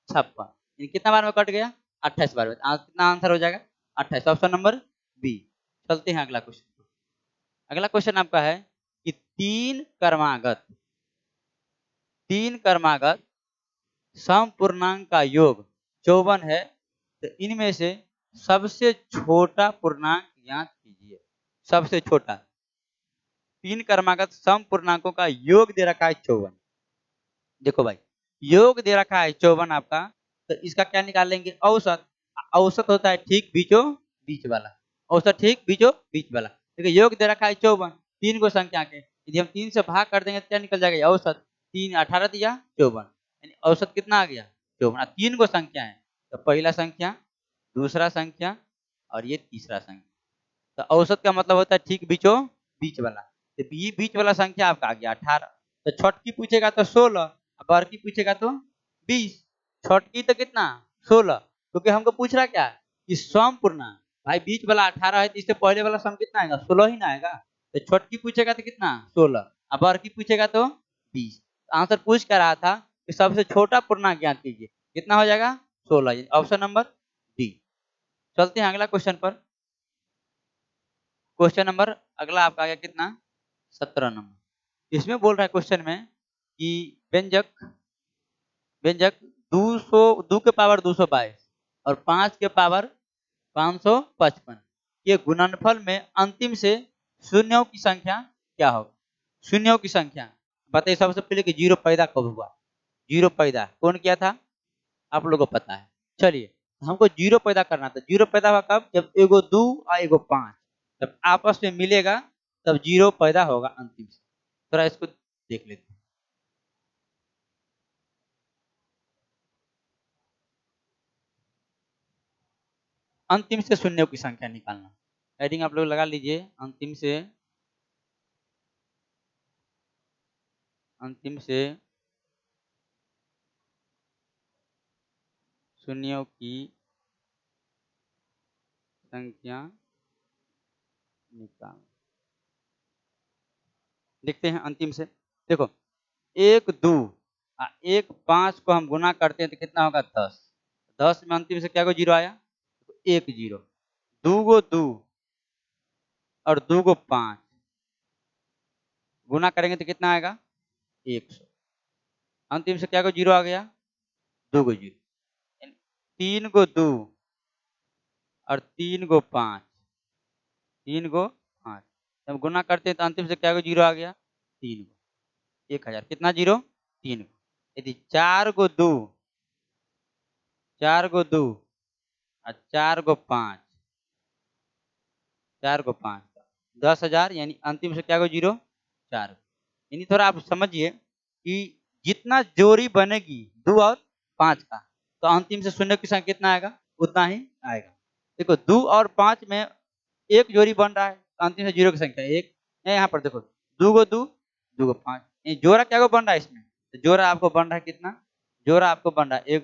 56, कितना बार में कट गया 28 बार में। कितना आंसर हो जाएगा 28, ऑप्शन नंबर बी। चलते हैं अगला क्वेश्चन। अगला क्वेश्चन आपका है कि तीन क्रमागत समपूर्णांक का योग 54 है, तो इनमें से सबसे छोटा पूर्णांक ज्ञात कीजिए। सबसे छोटा, तीन क्रमागत समपूर्णांकों का योग दे रखा है 54। देखो भाई, योग दे रखा है 54 आपका, तो इसका क्या निकाल लेंगे, औसत। औसत होता है ठीक बीचों बीच वाला, औसत ठीक बीचों बीच वाला। देखिए योग दे रखा है 54, तीन को संख्या के, यदि हम 3 से भाग कर देंगे तो क्या निकल जाएगा, औसत। 3 18 दिया 54, यानी औसत कितना आ गया 54। तीन को संख्या है, तो पहला संख्या, दूसरा संख्या और ये तीसरा संख्या, तो औसत का मतलब होता है ठीक बीचों बीच वाला। तो ये बीच वाला संख्या आपका आ गया 18। तो छठकी पूछेगा तो 16, बड़की पूछेगा तो 20। छठकी तो कितना 16, क्योंकि हमको पूछ रहा क्या कि सम पूर्णांक, भाई बीच वाला 18 है तो इससे पहले वाला सम कितना आएगा 16 ही ना आएगा। तो छठकी पूछेगा तो कितना 16, अब बड़की पूछेगा तो 20। आंसर पूछ कर रहा था कि सबसे छोटा पूर्णांक ज्ञात कीजिए, कितना हो जाएगा 16, ऑप्शन नंबर डी। चलते हैं अगला क्वेश्चन पर। क्वेश्चन नंबर अगला आपका आ गया कितना 17 नंबर। इसमें बोल रहा है क्वेश्चन में कि व्यंजक व्यंजक 200 2 के पावर 222 और 5 के पावर 555 के गुणनफल में अंतिम से शून्यों की संख्या क्या होगी। शून्यों की संख्या बताइए सबसे पहले कि जीरो पैदा कब हुआ। जीरो पैदा कौन किया था, आप लोगों को पता है। चलिए हमको जीरो पैदा करना था, जीरो पैदा हुआ कब, जब एगो 2 और एगो 5 जब आपस में मिलेगा तब जीरो पैदा होगा अंतिम से। थोड़ा इसको देख लेते हैं। अंतिम से शून्यों की संख्या निकालना, हेडिंग आप लोग लगा लीजिए, अंतिम से शून्यों की संख्या निकाल। देखते हैं अंतिम से। देखो एक 2 एक 5 को हम गुना करते हैं तो कितना होगा 10। 10 में अंतिम से क्या को जीरो आया, एक जीरो। 2 गो 2 और 2 गो 5 गुना करेंगे तो कितना आएगा 100। अंतिम से क्या को जीरो आ गया, 2 गो जीरो। 3 गो 2 और 3 गो 5, 3 गो 5 जब गुना करते हैं तो अंतिम से क्या को जीरो आ गया 3 गो 1000। कितना जीरो 3 गो। यदि 4 गो 2 4 गो 2 और 4 गो 5 4 को 5 10,000, यानी अंतिम से क्या को जीरो 4। यानी थोड़ा आप समझिए कि जितना जोड़ी बनेगी 2 और 5 का तो अंतिम से शून्य की संख्या कितना आएगा उतना ही आएगा। देखो 2 और 5 में एक जोड़ी बन रहा है तो अंतिम से जीरो की संख्या एक। यहाँ पर देखो 2 गो 2 2 गो 5, जोड़ा क्या को बन रहा है इसमें, तो जोड़ा आपको बन रहा है कितना, जोड़ा आपको बन रहा है एक।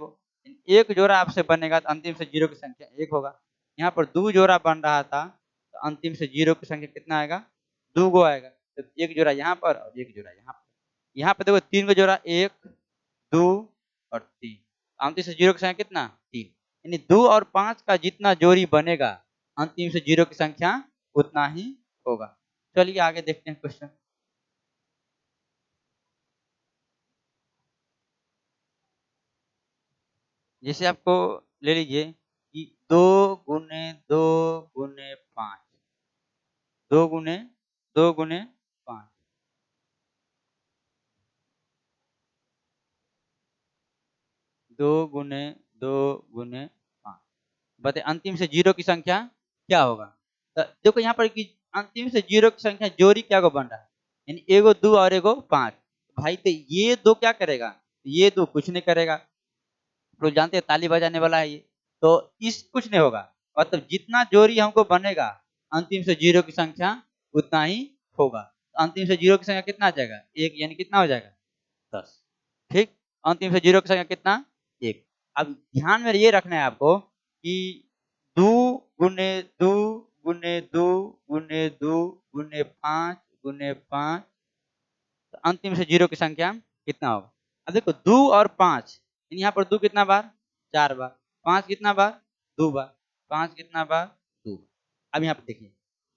एक जोड़ा आपसे बनेगा तो अंतिम से जीरो की संख्या एक होगा। यहाँ पर 2 जोड़ा बन रहा था तो अंतिम से जीरो की संख्या कितना आएगा 2 गो आएगा। तो एक जोड़ा यहाँ पर और एक जोड़ा यहाँ पर। यहाँ पर देखो 3 का जोड़ा 1 2 और 3, अंतिम से जीरो की संख्या कितना 3। यानी 2 और 5 का जितना जोड़ी बनेगा अंतिम से जीरो की संख्या उतना ही होगा। चलिए आगे देखते हैं क्वेश्चन। जैसे आपको ले लीजिए कि 2 गुने 2 गुने 5, 2 गुने 2 गुने 5, 2 गुने 2 गुने 5, बताइए अंतिम से जीरो की संख्या क्या होगा। तो देखो यहाँ पर कि अंतिम से जीरो की संख्या जोड़ी क्या को बन रहा है, यानी एगो 2 और एगो 5। भाई तो ये दो क्या करेगा, ये दो कुछ नहीं करेगा। लोग जानते हैं ताली बजाने वाला है ये, तो इस कुछ नहीं होगा, मतलब जितना जोड़ी हमको बनेगा अंतिम से जीरो की संख्या उतना ही होगा। तो अंतिम से जीरो की संख्या कितना आ जाएगा? एक, यानी कितना हो जाएगा? 10। ठीक, अंतिम से जीरो की संख्या कितना? एक। अब ध्यान में ये रखना है आपको कि 2 गुने 2 गुने 2 गुने 2 गुने 5 गुने 5, तो अंतिम से जीरो की संख्या कितना होगा? अब देखो 2 और 5, यहाँ पर 2 कितना बार? 4 बार। 5 कितना बार? 2 बार। 5 कितना बार? 2 बार। अब यहाँ पे देखिए,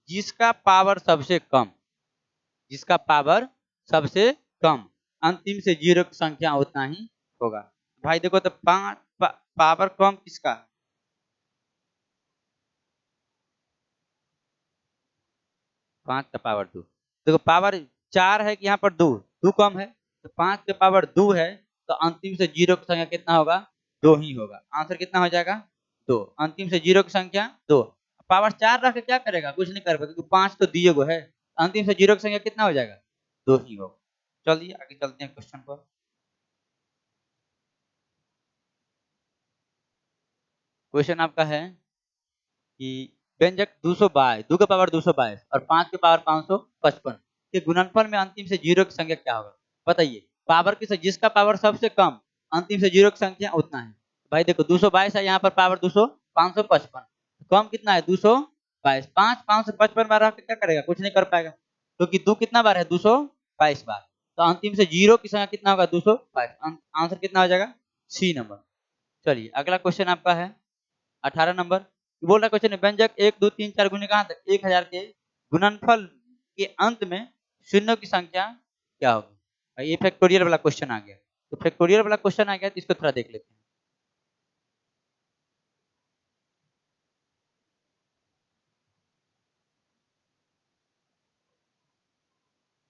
जिसका पावर सबसे कम, जिसका पावर सबसे कम, अंतिम से जीरो की संख्या उतना ही होगा। भाई देखो तो पावर कम किसका? 5 का पावर 2। देखो पावर 4 है कि यहाँ पर 2, 2 कम है, तो 5 के पावर 2 है, तो अंतिम से जीरो की संख्या कितना होगा? 2 ही होगा। आंसर कितना हो जाएगा? 2। अंतिम से जीरो की संख्या 2। पावर 4 रख के क्या करेगा? कुछ नहीं कर पाएगा, क्योंकि 5 तो दिए हुए है। अंतिम से जीरो की संख्या कितना हो जाएगा? 2 ही होगा। चलिए आगे चलते हैं क्वेश्चन पर। क्वेश्चन आपका है कि व्यंजक 222, 2 के पावर 222 और 5 के पावर 555 के गुणनफल में अंतिम से जीरो की संख्या क्या होगा? बताइए। पावर किस, जिसका पावर सबसे कम, अंतिम से जीरो की संख्या उतना है। भाई देखो 222 है, यहाँ पर पावर 200 555, कम कितना है? 222। 5 555 बार रख के क्या करेगा? कुछ नहीं कर पाएगा, क्योंकि 2 कितना बार है? 222 बार। तो अंतिम से जीरो की संख्या कितना होगा? 222। आंसर कितना हो जाएगा? C number. चलिए अगला क्वेश्चन आपका है 18 नंबर। बोल रहा क्वेश्चन है, व्यंजक 1 2 3 4 गुने कहाँ तक 1000 के गुणनफल के अंत में शून्यों की संख्या क्या होगी? ये फैक्टोरियल वाला क्वेश्चन आ गया। तो फैक्टोरियल वाला क्वेश्चन आ गया, तो इसको थोड़ा देख लेते हैं।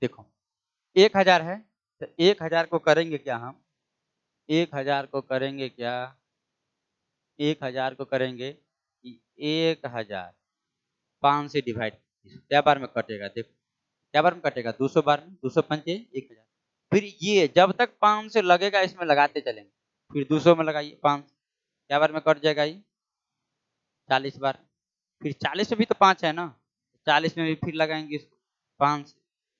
देखो 1000 है, तो 1000 को करेंगे क्या हम? 1000 को करेंगे क्या? 1000 को करेंगे कि 1000 5 से डिवाइड, क्या बार में कटेगा? देखो क्या बार में कटेगा? 200 बार में। 200 पंचे 1000। फिर ये जब तक 5 से लगेगा इसमें लगाते चलेंगे। फिर 200 में लगाइए 5, क्या बार में कट जाएगा ये? 40 बार। फिर 40 में भी तो 5 है ना, 40 में भी फिर लगाएंगे इसको 5 से,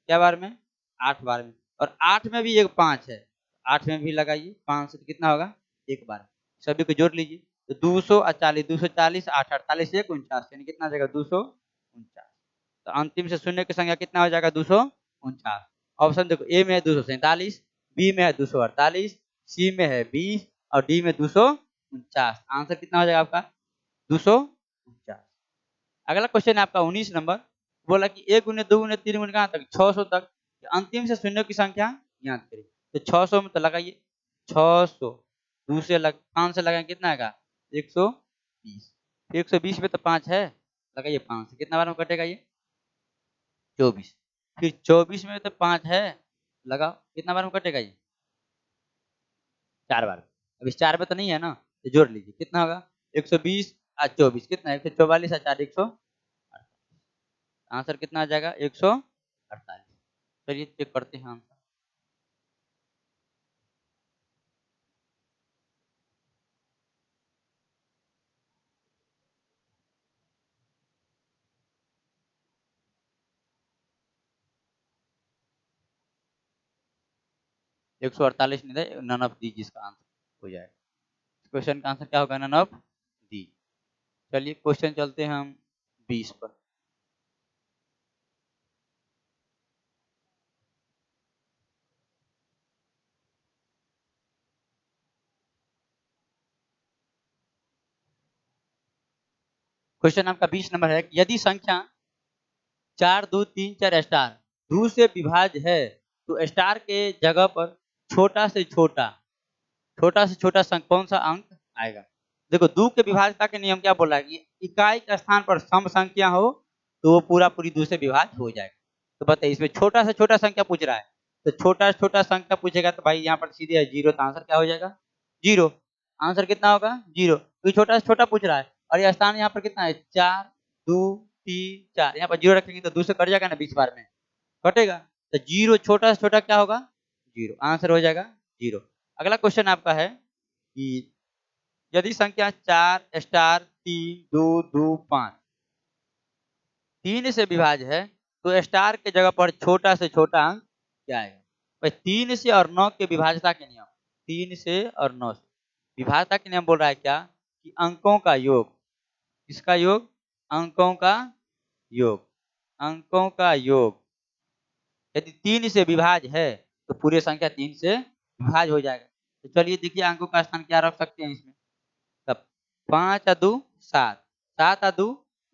क्या बार में? 8 बार में। और 8 में भी एक 5 है, 8 में भी लगाइए 5 से, तो कितना होगा? एक बार। सभी को जोड़ लीजिए, तो 200 और 40, 240 8 48 1 49, यानी कितना आ जाएगा? 249। तो अंतिम से शून्य की संख्या कितना हो जाएगा? 249। ऑप्शन देखो, ए में है 247, बी में है 248, सी में है 20 और डी में 249। आंसर कितना हो जाएगा आपका? 249। अगला क्वेश्चन है आपका 19 नंबर। बोला कि 1 गुने 2 गुने 3 गुने कहाँ तक? 600 तक। अंतिम से शून्यों की संख्या ज्ञात करिए। तो 600 में तो लगाइए 600, 2 से 5 से लगाएंगे कितना आएगा? 120। 120 में तो 5 है, लगाइए 5 से, कितना बार में कटेगा ये? 24। फिर 24 में तो 5 है, लगाओ, कितना बार में कटेगा ये? 4 बार। अब इस 4 में तो नहीं है ना, तो जोड़ लीजिए, कितना होगा? 120 और 24 कितना है? 144 और 4 148। आंसर कितना आ जाएगा? 148। चलिए चेक करते हैं आंसर। एक सौ अड़तालीस नहीं था, नन ऑफ दी जिसका आंसर हो जाएगा। क्वेश्चन का आंसर क्या होगा? None of the. चलिए क्वेश्चन चलते हैं हम 20 पर। क्वेश्चन आपका 20 नंबर है, यदि संख्या 4 2 3 4 स्टार 2 से विभाज्य है, तो स्टार के जगह पर छोटा से छोटा, छोटा से छोटा कौन सा अंक आएगा? देखो 2 के विभाज्यता के नियम क्या बोल रहा है कि इकाई के स्थान पर सम संख्या हो तो वो पूरा पूरी 2 से विभाज्य हो जाएगा। तो बताइए इसमें छोटा से छोटा संख्या पूछ रहा है, तो छोटा से छोटा संख्या पूछेगा तो भाई यहाँ पर सीधे है 0, तो आंसर क्या हो जाएगा? 0। आंसर कितना होगा? 0, क्योंकि छोटा से छोटा पूछ रहा है। और ये स्थान यहाँ पर कितना है? 4 2 3 4, यहाँ पर 0 रखेंगे तो 2 से कट जाएगा ना, 20 बार में कटेगा। तो 0 छोटा से छोटा क्या होगा? 0। आंसर हो जाएगा 0। अगला क्वेश्चन आपका है कि यदि संख्या 4 स्टार 3 2 2 5 3 से विभाज्य है तो स्टार के जगह पर छोटा से छोटा अंक क्या आएगा? भाई 3 से और 9 के विभाज्यता के नियम, 3 से और 9 से विभाज्यता के नियम बोल रहा है क्या कि अंकों का योग, किसका योग? अंकों का योग, अंकों का योग यदि 3 से विभाज्य है तो पूरी संख्या 3 से विभाज्य हो जाएगा। तो चलिए देखिए अंकों का स्थान क्या रख सकते हैं इसमें। तब 5 आ 2 7, 7 आ 2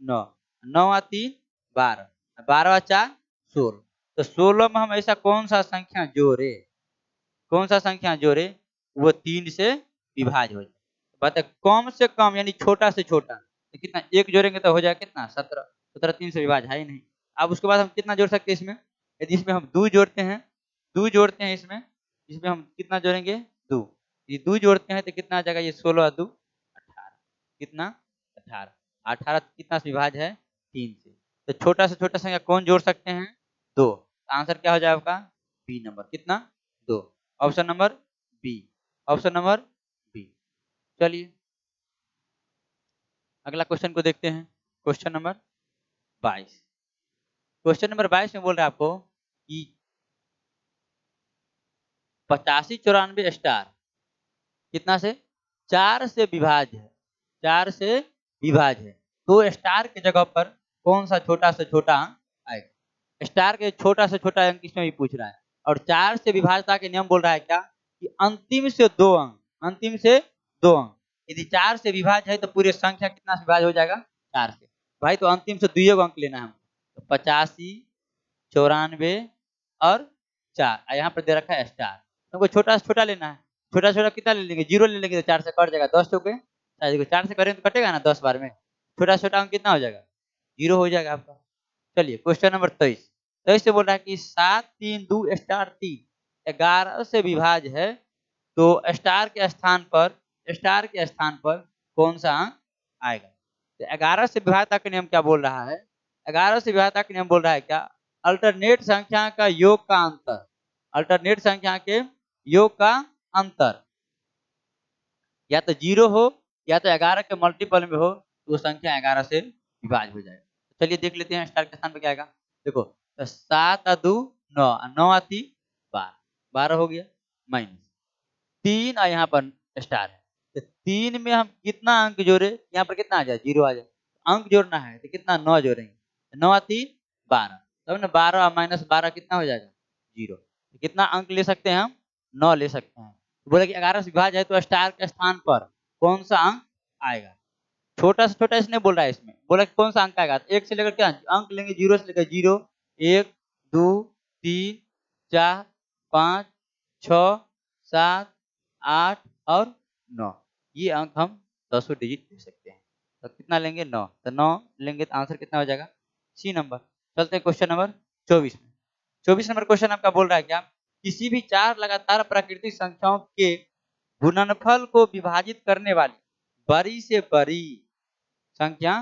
9, 9 आ 3 12, 12 आ 4 16। तो 16 में हम ऐसा कौन सा संख्या जोड़े, कौन सा संख्या जोड़े वो 3 से विभाज्य हो जाए। बताए कम से कम यानी छोटा से छोटा तो कितना, एक जोड़ेंगे तो हो जाएगा कितना 17, 17 3 से विभाज्य है ही नहीं। अब उसके बाद हम कितना जोड़ सकते हैं इसमें, यदि इसमें हम 2 जोड़ते हैं, 2 जोड़ते हैं इसमें, इसमें हम कितना जोड़ेंगे 2, ये 2 जोड़ते हैं तो कितना आ जाएगा, ये 16 2 18, कितना 18, 18 कितना से विभाज्य है 3 से। तो छोटा से छोटा संख्या कौन जोड़ सकते हैं 2, आंसर क्या हो जाएगा आपका बी नंबर, कितना 2, option number B, option number B. चलिए अगला क्वेश्चन को देखते हैं, क्वेश्चन नंबर 22। क्वेश्चन नंबर 22 में बोल रहा है आपको कि 85 94 स्टार कितना से 4 से विभाज्य है, 4 से विभाज्य है तो स्टार के जगह पर कौन सा छोटा से छोटा अंक आएगा। स्टार के छोटा से छोटा अंक इसमें भी पूछ रहा है और 4 से विभाज्यता के नियम बोल रहा है क्या कि अंतिम से 2 अंक, अंतिम से 2 अंक यदि 4 से विभाज्य है तो पूरी संख्या कितना से विभाज्य हो जाएगा 4 से। भाई तो अंतिम से 2 अंक लेना है हमको, तो 85 94 और 4 यहाँ पर दे रखा है स्टार, हमको छोटा से छोटा लेना है। छोटा से छोटा कितना ले लेंगे, 0 ले लेंगे तो 4 से कट जाएगा, 10 चौके 4 से करेंगे तो कटेगा ना 10 बार में। छोटा से छोटा अंक कितना हो जाएगा 0 हो जाएगा आपका। चलिए क्वेश्चन नंबर 23, 23 से बोल रहा है कि 7 3 2 स्टार 3 11 से विभाज्य है तो स्टार के स्थान पर, स्टार के स्थान पर कौन सा अंक आएगा। तो 11 से विभाज्यता का नियम क्या बोल रहा है, 11 से विभाज्यता का नियम बोल रहा है क्या, अल्टरनेट संख्या का योग का अंतर, अल्टरनेट संख्या के योग का अंतर या तो 0 हो या तो 11 के मल्टीपल में हो तो संख्या 11 से विभाज्य हो जाएगा। चलिए देख लेते हैं स्टार के स्थान पे क्या आएगा। देखो तो 7 आ 2 9, 9 आ 3 12, 12 हो गया माइनस 3 और यहाँ पर स्टार है तो 3 में हम कितना अंक जोड़े, यहाँ पर कितना आ जाए 0 आ जाए, अंक जोड़ना है तो कितना 9 जोड़ेंगे, 9 आ 3 12, तब ना 12 माइनस 12 कितना हो जाएगा 0। तो कितना अंक ले सकते हैं हम 9 ले सकते हैं। तो बोला कि 11 से विभाज्य है तो स्टार के स्थान पर कौन सा अंक आएगा। छोटा से छोटा इसने बोल रहा है, इसमें बोला कि कौन सा अंक आएगा, तो 1 से लेकर क्या अंक लेंगे, 0 से लेकर 0 1 2 3 4 5 6 7 8 और 9, ये अंक हम 10 डिजिट ले सकते हैं। तो कितना लेंगे 9, तो 9 लेंगे तो आंसर कितना हो जाएगा सी नंबर। चलते हैं क्वेश्चन नंबर 24 में। 24 नंबर क्वेश्चन आपका बोल रहा है क्या, किसी भी 4 लगातार प्राकृतिक संख्याओं के गुणनफल को विभाजित करने वाली बड़ी से बड़ी संख्या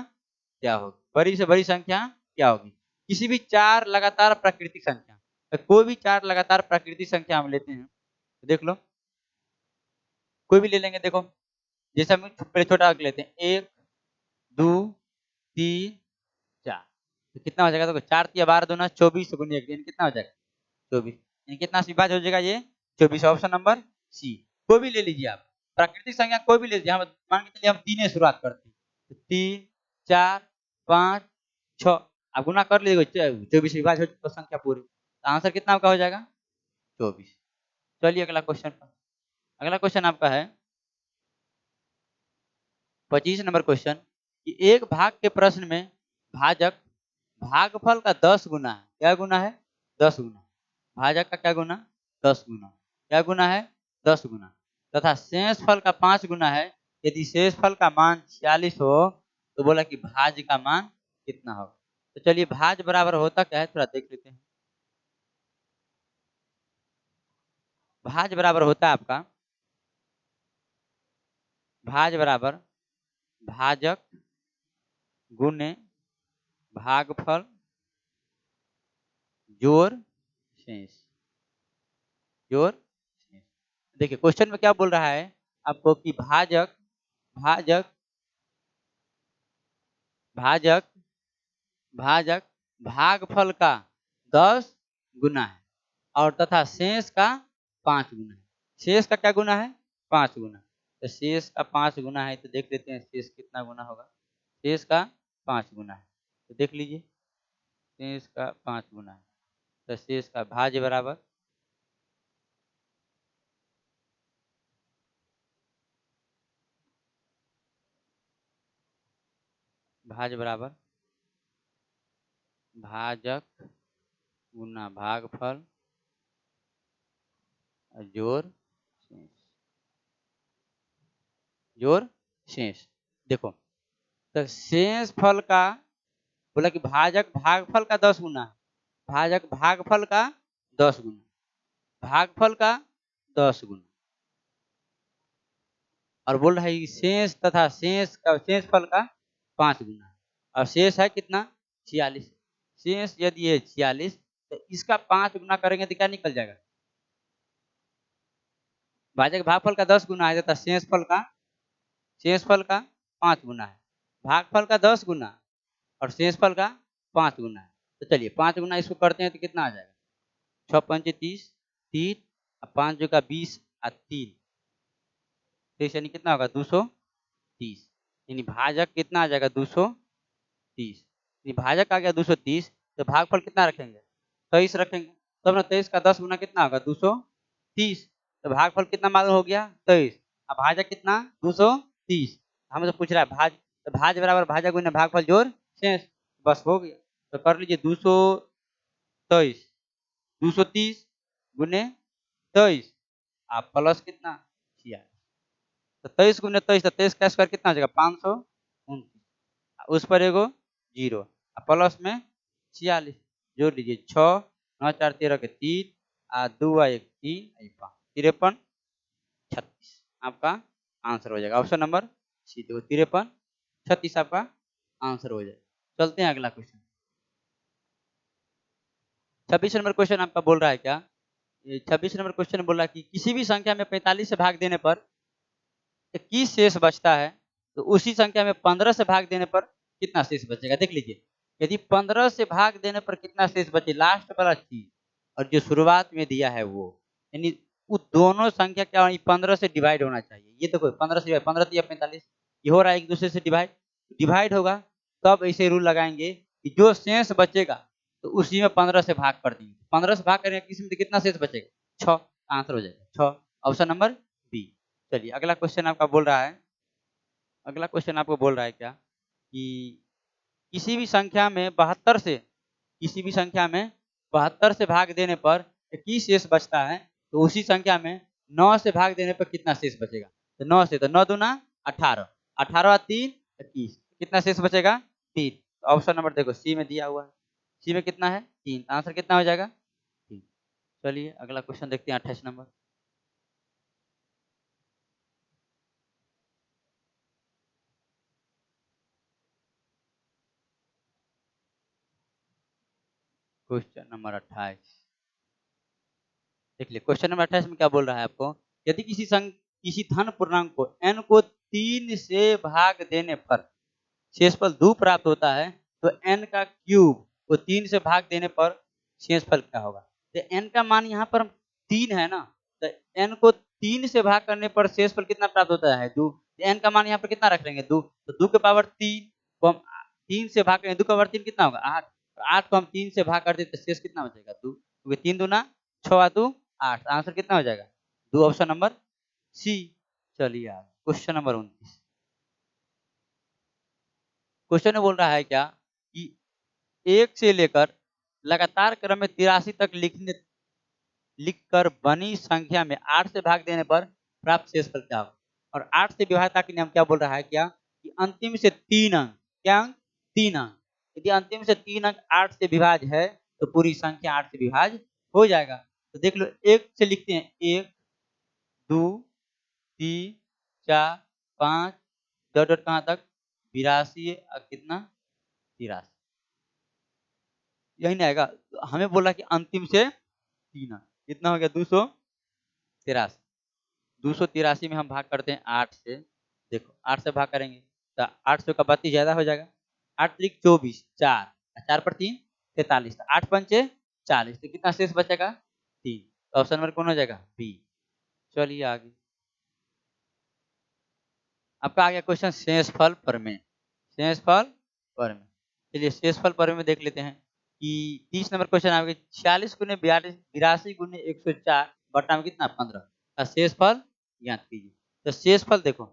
क्या होगी, बड़ी से बड़ी संख्या क्या होगी। किसी भी 4 लगातार प्राकृतिक संख्या, तो कोई भी 4 लगातार प्राकृतिक संख्या हम लेते हैं तो देख लो कोई भी ले लेंगे। देखो जैसे हम पहले छोटा अंक लेते हैं 1 2 3 4, तो कितना हो जाएगा, देखो 4 तिया 12 दूना 24 गुने 1 यानी कितना हो जाएगा 24, यानी कितना से विभाज्य हो जाएगा ये 24, ऑप्शन नंबर सी। कोई भी ले लीजिए आप प्राकृतिक संख्या कोई भी ले लीजिए, हम मान के चलिए हम 3 से शुरुआत करते हैं तो 3 4 5 6 आप गुना कर लीजिएगा 24 विभाज्य हो संख्या पूरी, तो आंसर कितना आपका हो जाएगा 24। चलिए अगला क्वेश्चन पर, अगला क्वेश्चन आपका है 25 नंबर क्वेश्चन कि एक भाग के प्रश्न में भाजक भागफल का 10 गुना है, क्या गुना है 10 गुना, भाजक का क्या गुना 10 गुना, क्या गुना है 10 गुना तथा शेष फल का 5 गुना है। यदि शेष फल का मान 46 हो तो बोला कि भाज्य का मान कितना होगा। तो चलिए भाज्य बराबर होता क्या है थोड़ा देख लेते हैं। भाज्य बराबर होता है आपका, भाज्य बराबर भाजक गुने भागफल जोड़ शेष, जोड़ शेष। देखिए क्वेश्चन में क्या बोल रहा है आपको कि भाजक भाजक भाजक भाजक भागफल का 10 गुना है और तथा शेष का 5 गुना है। शेष का क्या गुना है? 5 गुना। तो शेष का 5 गुना है, तो देख लेते हैं शेष कितना गुना होगा। शेष का 5 गुना है, तो देख लीजिए शेष का 5 गुना है। तो शेष का भाज्य बराबर भाजक गुना भागफल और जोड़ शेष। देखो, तो शेष फल का बोला कि भाजक भागफल का 10 गुना है, भाजक भागफल का 10 गुना, भागफल का 10 गुना, और बोल रहा है कि शेष तथा शेष फल का 5 गुना है। और शेष है कितना? 46। शेष यदि है 46, तो इसका 5 गुना करेंगे तो क्या निकल जाएगा? भाजक भागफल का 10 गुना है तथा शेष फल का 5 गुना है। भागफल का 10 गुना और शेष फल का 5 गुना है। तो चलिए 5 गुना इसको करते हैं तो कितना आ जाएगा? 6 पंचे 30, 3 और 5 जो का 20 और 3, तो यानी कितना होगा? 230। यानी भाजक कितना आ जाएगा? 230। यानी भाजक आ गया 230, तो भागफल कितना रखेंगे? 23 रखेंगे। तब ना 23 का 10 गुना कितना होगा? 230। तो भागफल कितना मालूम हो गया? 23। अब भाजक कितना? 230। हमसे पूछ रहा है भाज, तो भाज बराबर भाजक गुना भागफल जोड़ शेष, बस हो गया। तो कर लीजिए 223, 230 गुने 23, आप प्लस कितना? 46। तो 23 गुने 23, तो 23 का स्क्वायर कितना हो जाएगा? 529। उस पर एगो जीरो, प्लस में 46 जोड़ लीजिए। 6 9 4 13 के 3 आ 2 1 3 5 53 36 आपका आंसर हो जाएगा। Option number C. देखो 53 36 आपका आंसर हो जाएगा। चलते हैं अगला क्वेश्चन। 26 नंबर क्वेश्चन आपका बोल रहा है क्या? 26 नंबर क्वेश्चन बोल रहा है कि किसी भी संख्या में 45 से भाग देने पर 21 शेष बचता है, तो उसी संख्या में 15 से भाग देने पर कितना शेष बचेगा? देख लीजिए, यदि 15 से भाग देने पर कितना शेष बचे, लास्ट वाला चीज और जो शुरुआत में दिया है वो, यानी वो दोनों संख्या क्या 15 से डिवाइड होना चाहिए। ये देखो 15 से 15 दिया 45, ये हो रहा है एक दूसरे से डिवाइड होगा, तब ऐसे रूल लगाएंगे कि जो शेष बचेगा तो उसी में 15 से भाग कर देंगे। 15 से भाग करेंगे किसी में तो कितना शेष बचेगा? 6, आंसर हो जाएगा 6, ऑप्शन नंबर बी। चलिए अगला क्वेश्चन आपका बोल रहा है, अगला क्वेश्चन आपको बोल रहा है क्या कि किसी भी संख्या में 72 से किसी भी संख्या में 72 से भाग देने पर 21 शेष बचता है, तो उसी संख्या में 9 से भाग देने पर कितना शेष बचेगा? तो 9 से, तो 9 दूना 18, 18 3 21, कितना शेष बचेगा? 3। ऑप्शन नंबर देखो सी में दिया हुआ है, सी में कितना है? 3, आंसर कितना हो जाएगा? 3। चलिए अगला क्वेश्चन देखते हैं 28 नंबर। क्वेश्चन नंबर 28 देख लिए। क्वेश्चन नंबर 28 में क्या बोल रहा है आपको? यदि किसी धन पूर्णांक को n को 3 से भाग देने पर शेषफल 2 प्राप्त होता है, तो n का क्यूब को 3 से भाग देने पर शेषफल क्या होगा? तो n का मान यहाँ पर 3 है ना, तो n को 3 से भाग करने पर शेषफल कितना प्राप्त होता है? 2। तो n का मान यहाँ पर कितना रख लेंगे? 2। तो 2 के पावर 3 को हम 3 से भाग करेंगे, 2 के पावर 3 कितना होगा? 8। तो 8 को हम 3 से भाग करते तो शेष कितना बचेगा? 2, क्योंकि 3 दूना 6 2 8, आंसर कितना हो जाएगा? 2, ऑप्शन नंबर सी। चलिए क्वेश्चन नंबर 29। क्वेश्चन में बोल रहा है क्या कि 1 से लेकर लगातार क्रम में 83 तक लिखकर बनी संख्या में 8 से भाग देने पर प्राप्त शेषफल क्या होगा? और 8 से विभाज्यता के नियम क्या बोल रहा है क्या कि अंतिम से 3 अंक, क्या अंक? 3 अंक। यदि अंतिम से 3 अंक 8 से विभाज्य है तो पूरी संख्या 8 से विभाज्य हो जाएगा। तो देख लो 1 से लिखते हैं, 1 2 3 4 5 डॉट डॉट कहाँ तक? 82 और कितना? 83, यही नहीं आएगा। हमें बोला कि अंतिम से 3 अंक, कितना हो गया? 283। 283 में हम भाग करते हैं 8 से, देखो 8 से भाग करेंगे तो 8 से का 32 ज़्यादा हो जाएगा। 8 त्रिक 24, 4 और 4 पर 3 43, तो 8 पंचे 40, तो कितना शेष बचेगा 3। तो ऑप्शन नंबर कौन हो जाएगा बी। चलिए आगे आपका आ गया क्वेश्चन शेषफल प्रमेय। शेषफल प्रमेय, चलिए शेषफल प्रमेय में देख लेते हैं कि 30 नंबर क्वेश्चन आपके 46 गुने 42 82 गुने 104 बटा में कितना 15 का शेषफल ज्ञात कीजिए। तो शेषफल देखो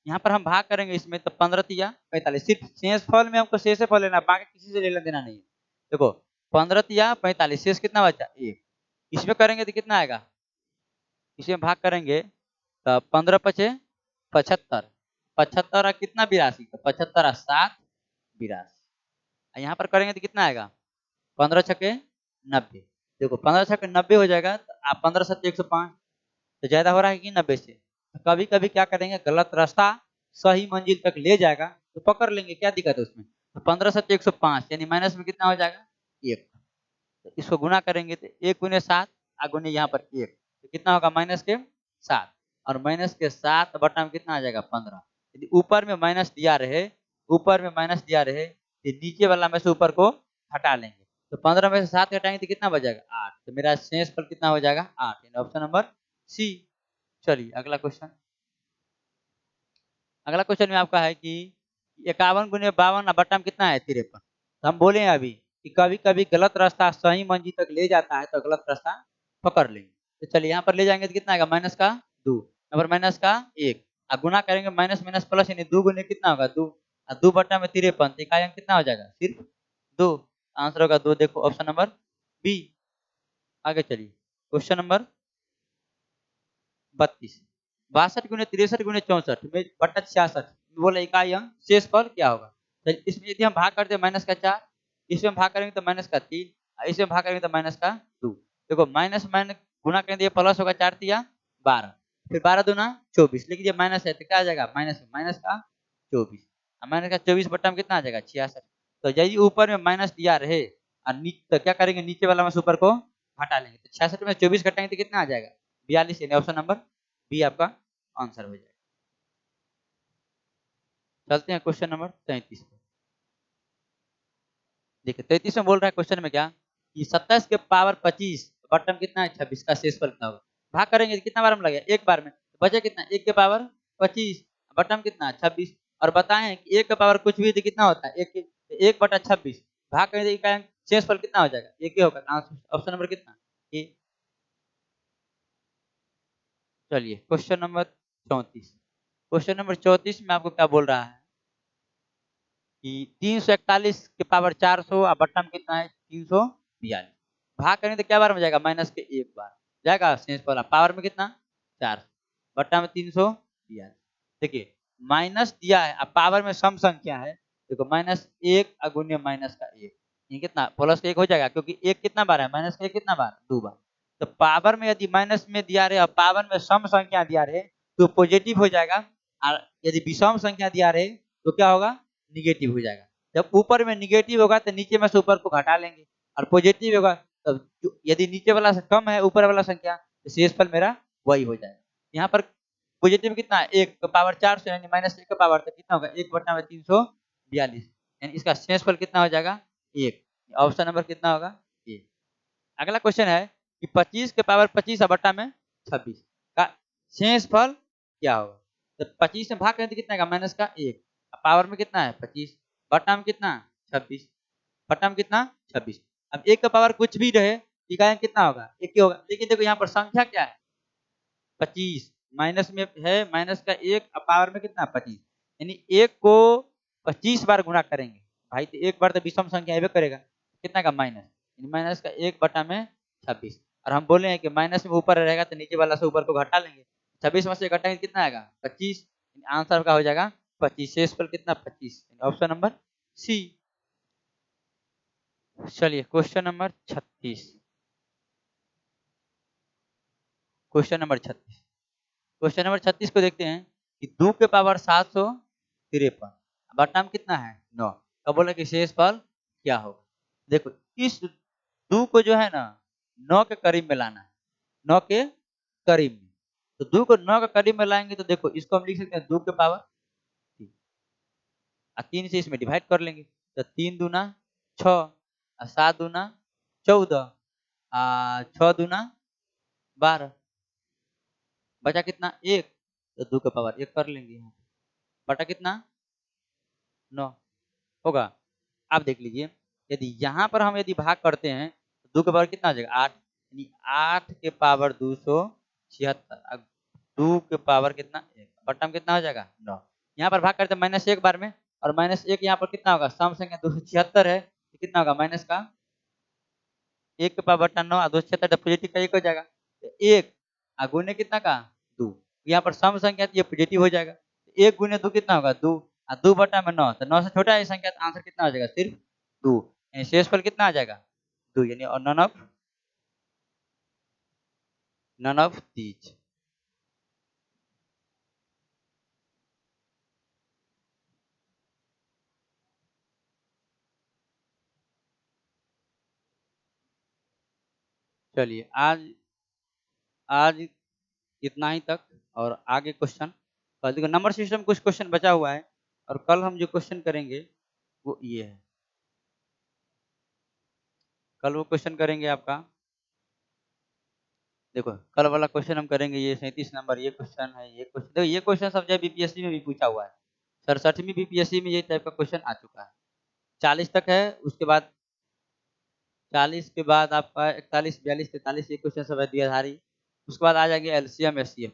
यहाँ पर हम भाग करेंगे इसमें तो 15 तिया 45, सिर्फ शेषफल में हमको शेषफल लेना, बाकी किसी से लेना देना नहीं है। देखो 15 तिया 45, शेष कितना बचा 1। इसमें करेंगे तो कितना आएगा, इसमें भाग करेंगे तो 15 पचे 75, 75 और कितना 82, तो 75 और 7 82। यहाँ पर करेंगे तो कितना आएगा 15 छक्के 90। देखो 15 छक्के 90 हो जाएगा, तो आप 15 सत्ते 105, तो ज्यादा हो रहा है कि 90 से। तो कभी कभी क्या करेंगे गलत रास्ता सही मंजिल तक ले जाएगा तो पकड़ लेंगे, क्या दिक्कत है उसमें। तो 15 सत्ते 105 यानी माइनस में कितना हो जाएगा 1। तो इसको गुना करेंगे तो 1 गुने 7 गुने यहाँ पर 1, तो कितना होगा माइनस के 7 और माइनस के 7 बटा में कितना आ जाएगा 15। यदि ऊपर में माइनस दिया रहे, ऊपर में माइनस दिया रहे तो नीचे वाला में से ऊपर को हटा लेंगे, तो 15 में से 7 घटाएंगे तो कितना बचेगा 8। तो मेरा शेष फल कितना हो जाएगा 8, यानी ऑप्शन नंबर सी। चलिए अगला क्वेश्चन। अगला क्वेश्चन में आपका है कि 51 गुने 52 बटा में कितना है 53। तो हम बोले हैं अभी कि कभी कभी गलत रास्ता सही मंजिल तक ले जाता है तो गलत रास्ता पकड़ लेंगे। तो चलिए यहाँ पर ले जाएंगे तो कितना आएगा माइनस का 2, यहाँ पर माइनस का 1 और गुना करेंगे माइनस माइनस प्लस यानी 2 गुने कितना होगा 2 और 2 बटा में 53, तो इकाई अंक कितना हो जाएगा सिर्फ 2, आंसर होगा 2। देखो ऑप्शन नंबर बी। आगे चलिए क्वेश्चन नंबर 32, 62 गुने 63 गुने 64 में बटा 66 बोला इकाई अंक शेषफल क्या होगा। तो इसमें यदि हम भाग करते हैं माइनस का 4, इसमें भाग करेंगे तो माइनस का 3, इसमें भाग करेंगे तो माइनस का 2। देखो माइनस माइनस गुना करेंगे ये प्लस होगा 4 तिया 12, फिर 12 दूना 24, लेकिन ये माइनस है तो क्या आ जाएगा माइनस माइनस का 24, माइनस का 24 बटा में कितना आ जाएगा 66। तो यदि ऊपर में माइनस दिया रहे और तो क्या करेंगे नीचे वाला में से ऊपर को हटा लेंगे, तो 66 में 24 घटाएंगे तो कितना आ जाएगा 42, यानी ऑप्शन नंबर बी आपका आंसर हो जाएगा। चलते हैं क्वेश्चन नंबर 33 पे। देखिए 33 में बोल रहा है क्वेश्चन में क्या कि 27 के पावर 25 बटन कितना है 26 का शेषफल कितना होगा। भाग करेंगे तो कितना बार में लगेगा एक बार में, तो बचे कितना 1 के पावर 25 बटन कितना 26, और बताएं कि 1 के पावर कुछ भी तो कितना होता है 1 बटा 26, भाग करेंगे तो शेषफल कितना हो जाएगा 1 ही होगा। ऑप्शन नंबर कितना ए। चलिए क्वेश्चन नंबर 34। क्वेश्चन नंबर 34 में आपको क्या बोल रहा है कि 341 के पावर 400 और बट्टा में कितना है 342, भाग करेंगे तो क्या बार में जाएगा माइनस के 1 बार जाएगा शेष वाला, पावर में कितना 400 बट्टा में 342। देखिए माइनस दिया है अब पावर में सम संख्या है, देखो माइनस 1 गुण्य माइनस का 1, ये कितना प्लस 1 हो जाएगा क्योंकि 1 कितना बार है माइनस का 1 कितना बार 2 बार। तो पावर में यदि माइनस में दिया रहे और पावर में सम संख्या दिया रहे तो पॉजिटिव हो जाएगा, और यदि विषम संख्या दिया रहे तो क्या होगा निगेटिव हो जाएगा। जब ऊपर में निगेटिव होगा तो नीचे में से ऊपर को घटा लेंगे, और पॉजिटिव होगा तब यदि नीचे वाला से कम है ऊपर वाला संख्या तो शेषफल मेरा वही हो जाएगा। यहाँ पर पॉजिटिव कितना है 1 का पावर 400 यानी माइनस 1 का पावर तो कितना होगा 1 बटा में 342, यानी इसका शेषफल कितना हो जाएगा 1। ऑप्शन नंबर कितना होगा ए। अगला क्वेश्चन है कि 25 के पावर 25 बटा में 26 का शेषफल क्या होगा। तो 25 में भाग करें तो कितना आएगा माइनस का 1, पावर में कितना है 25 बटा में कितना 26, बटा में कितना 26। अब 1 का पावर कुछ भी रहे इकाई अंक कितना होगा 1 ही होगा, लेकिन देखो यहाँ पर संख्या क्या है 25, माइनस में है माइनस का 1 अब पावर में कितना 25, यानी 1 को 25 बार गुणा करेंगे भाई, तो एक बार तो विषम संख्या आबे करेगा कितना का माइनस, यानी माइनस का 1 बटा में 26, और हम बोले हैं कि माइनस में ऊपर रहेगा तो नीचे वाला से ऊपर को घटा लेंगे, 26 में से घटाएंगे कितना आएगा 25, आंसर का हो जाएगा 25, शेषफल कितना 25, ऑप्शन नंबर सी। चलिए question number 36। Question number 36, question number 36 को देखते हैं कि 2 के पावर 753 बटा में कितना है 9 का बोला कि शेषफल क्या होगा। देखो इस 2 को जो है ना 9 के करीब में लाना है, 9 के करीब में, तो 2 को 9 के करीब में लाएंगे तो देखो इसको हम लिख सकते हैं 2 के पावर और 3 से इसमें डिवाइड कर लेंगे। तो 3 दूना 6 और 7 दूना 14 6 दूना 12 बचा कितना 1, तो 2 का पावर 1 कर लेंगे यहाँ पे। बटा कितना 9 होगा। अब देख लीजिए, यदि यहाँ पर हम यदि भाग करते हैं तो 2 का पावर कितना आ जाएगा 8, यानी 8 के पावर 276 अब 2 के पावर कितना 1 बटा में कितना हो जाएगा 9। यहाँ पर भाग करते हैं -1 बार में, और -1 यहाँ पर कितना होगा, सम संख्या 276 है, तो कितना होगा माइनस का 1 के पावर बटा 9 और 276 पॉजिटिव का 1 हो जाएगा। तो 1 गुने कितना का 2, यहाँ पर सम संख्या तो ये पॉजिटिव हो जाएगा। 1 गुने 2 कितना होगा 2 और 2 बटा में 9, तो 9 से छोटा है संख्या, तो आंसर कितना हो जाएगा सिर्फ 2, यानी शेषफल कितना आ जाएगा 2, यानी और नन ऑफ दीज। चलिए आज आज इतना ही तक, और आगे क्वेश्चन कल देखो, नंबर सिस्टम कुछ क्वेश्चन बचा हुआ है, और कल हम जो क्वेश्चन करेंगे वो ये है। कल वो क्वेश्चन करेंगे आपका, देखो कल वाला क्वेश्चन हम करेंगे, ये 37 नंबर ये क्वेश्चन है। ये क्वेश्चन देखो, ये क्वेश्चन सब जगह बीपीएससी में भी पूछा हुआ है। 67वीं बीपीएससी में ये टाइप का क्वेश्चन आ चुका है। 40 तक है, उसके बाद 40 के बाद आपका 41, 42, 43 ये क्वेश्चन सब है द्विआधारी। उसके बाद आ जाएंगे एलसीएम एचसीएफ,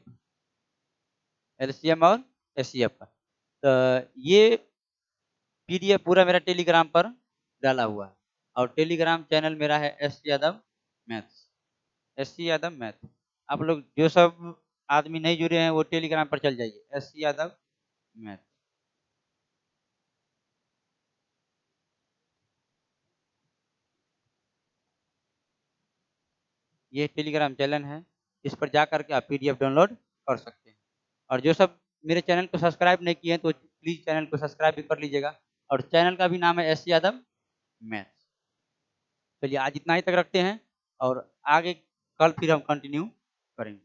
एलसीएम और एचसीएफ का। तो ये पीडीएफ पूरा मेरा टेलीग्राम पर डाला हुआ है, और टेलीग्राम चैनल मेरा है S Yadav maths, S Yadav math. आप लोग जो सब आदमी नहीं जुड़े हैं वो टेलीग्राम पर चल जाइए, एस यादव मैथ। ये टेलीग्राम चैनल है, इस पर जा करके आप पीडीएफ डाउनलोड कर सकते हैं। और जो सब मेरे चैनल को सब्सक्राइब नहीं किए हैं तो प्लीज़ चैनल को सब्सक्राइब भी कर लीजिएगा, और चैनल का भी नाम है एस यादव मैथ। चलिए आज इतना ही तक रखते हैं, और आगे कल फिर हम कंटिन्यू करेंगे।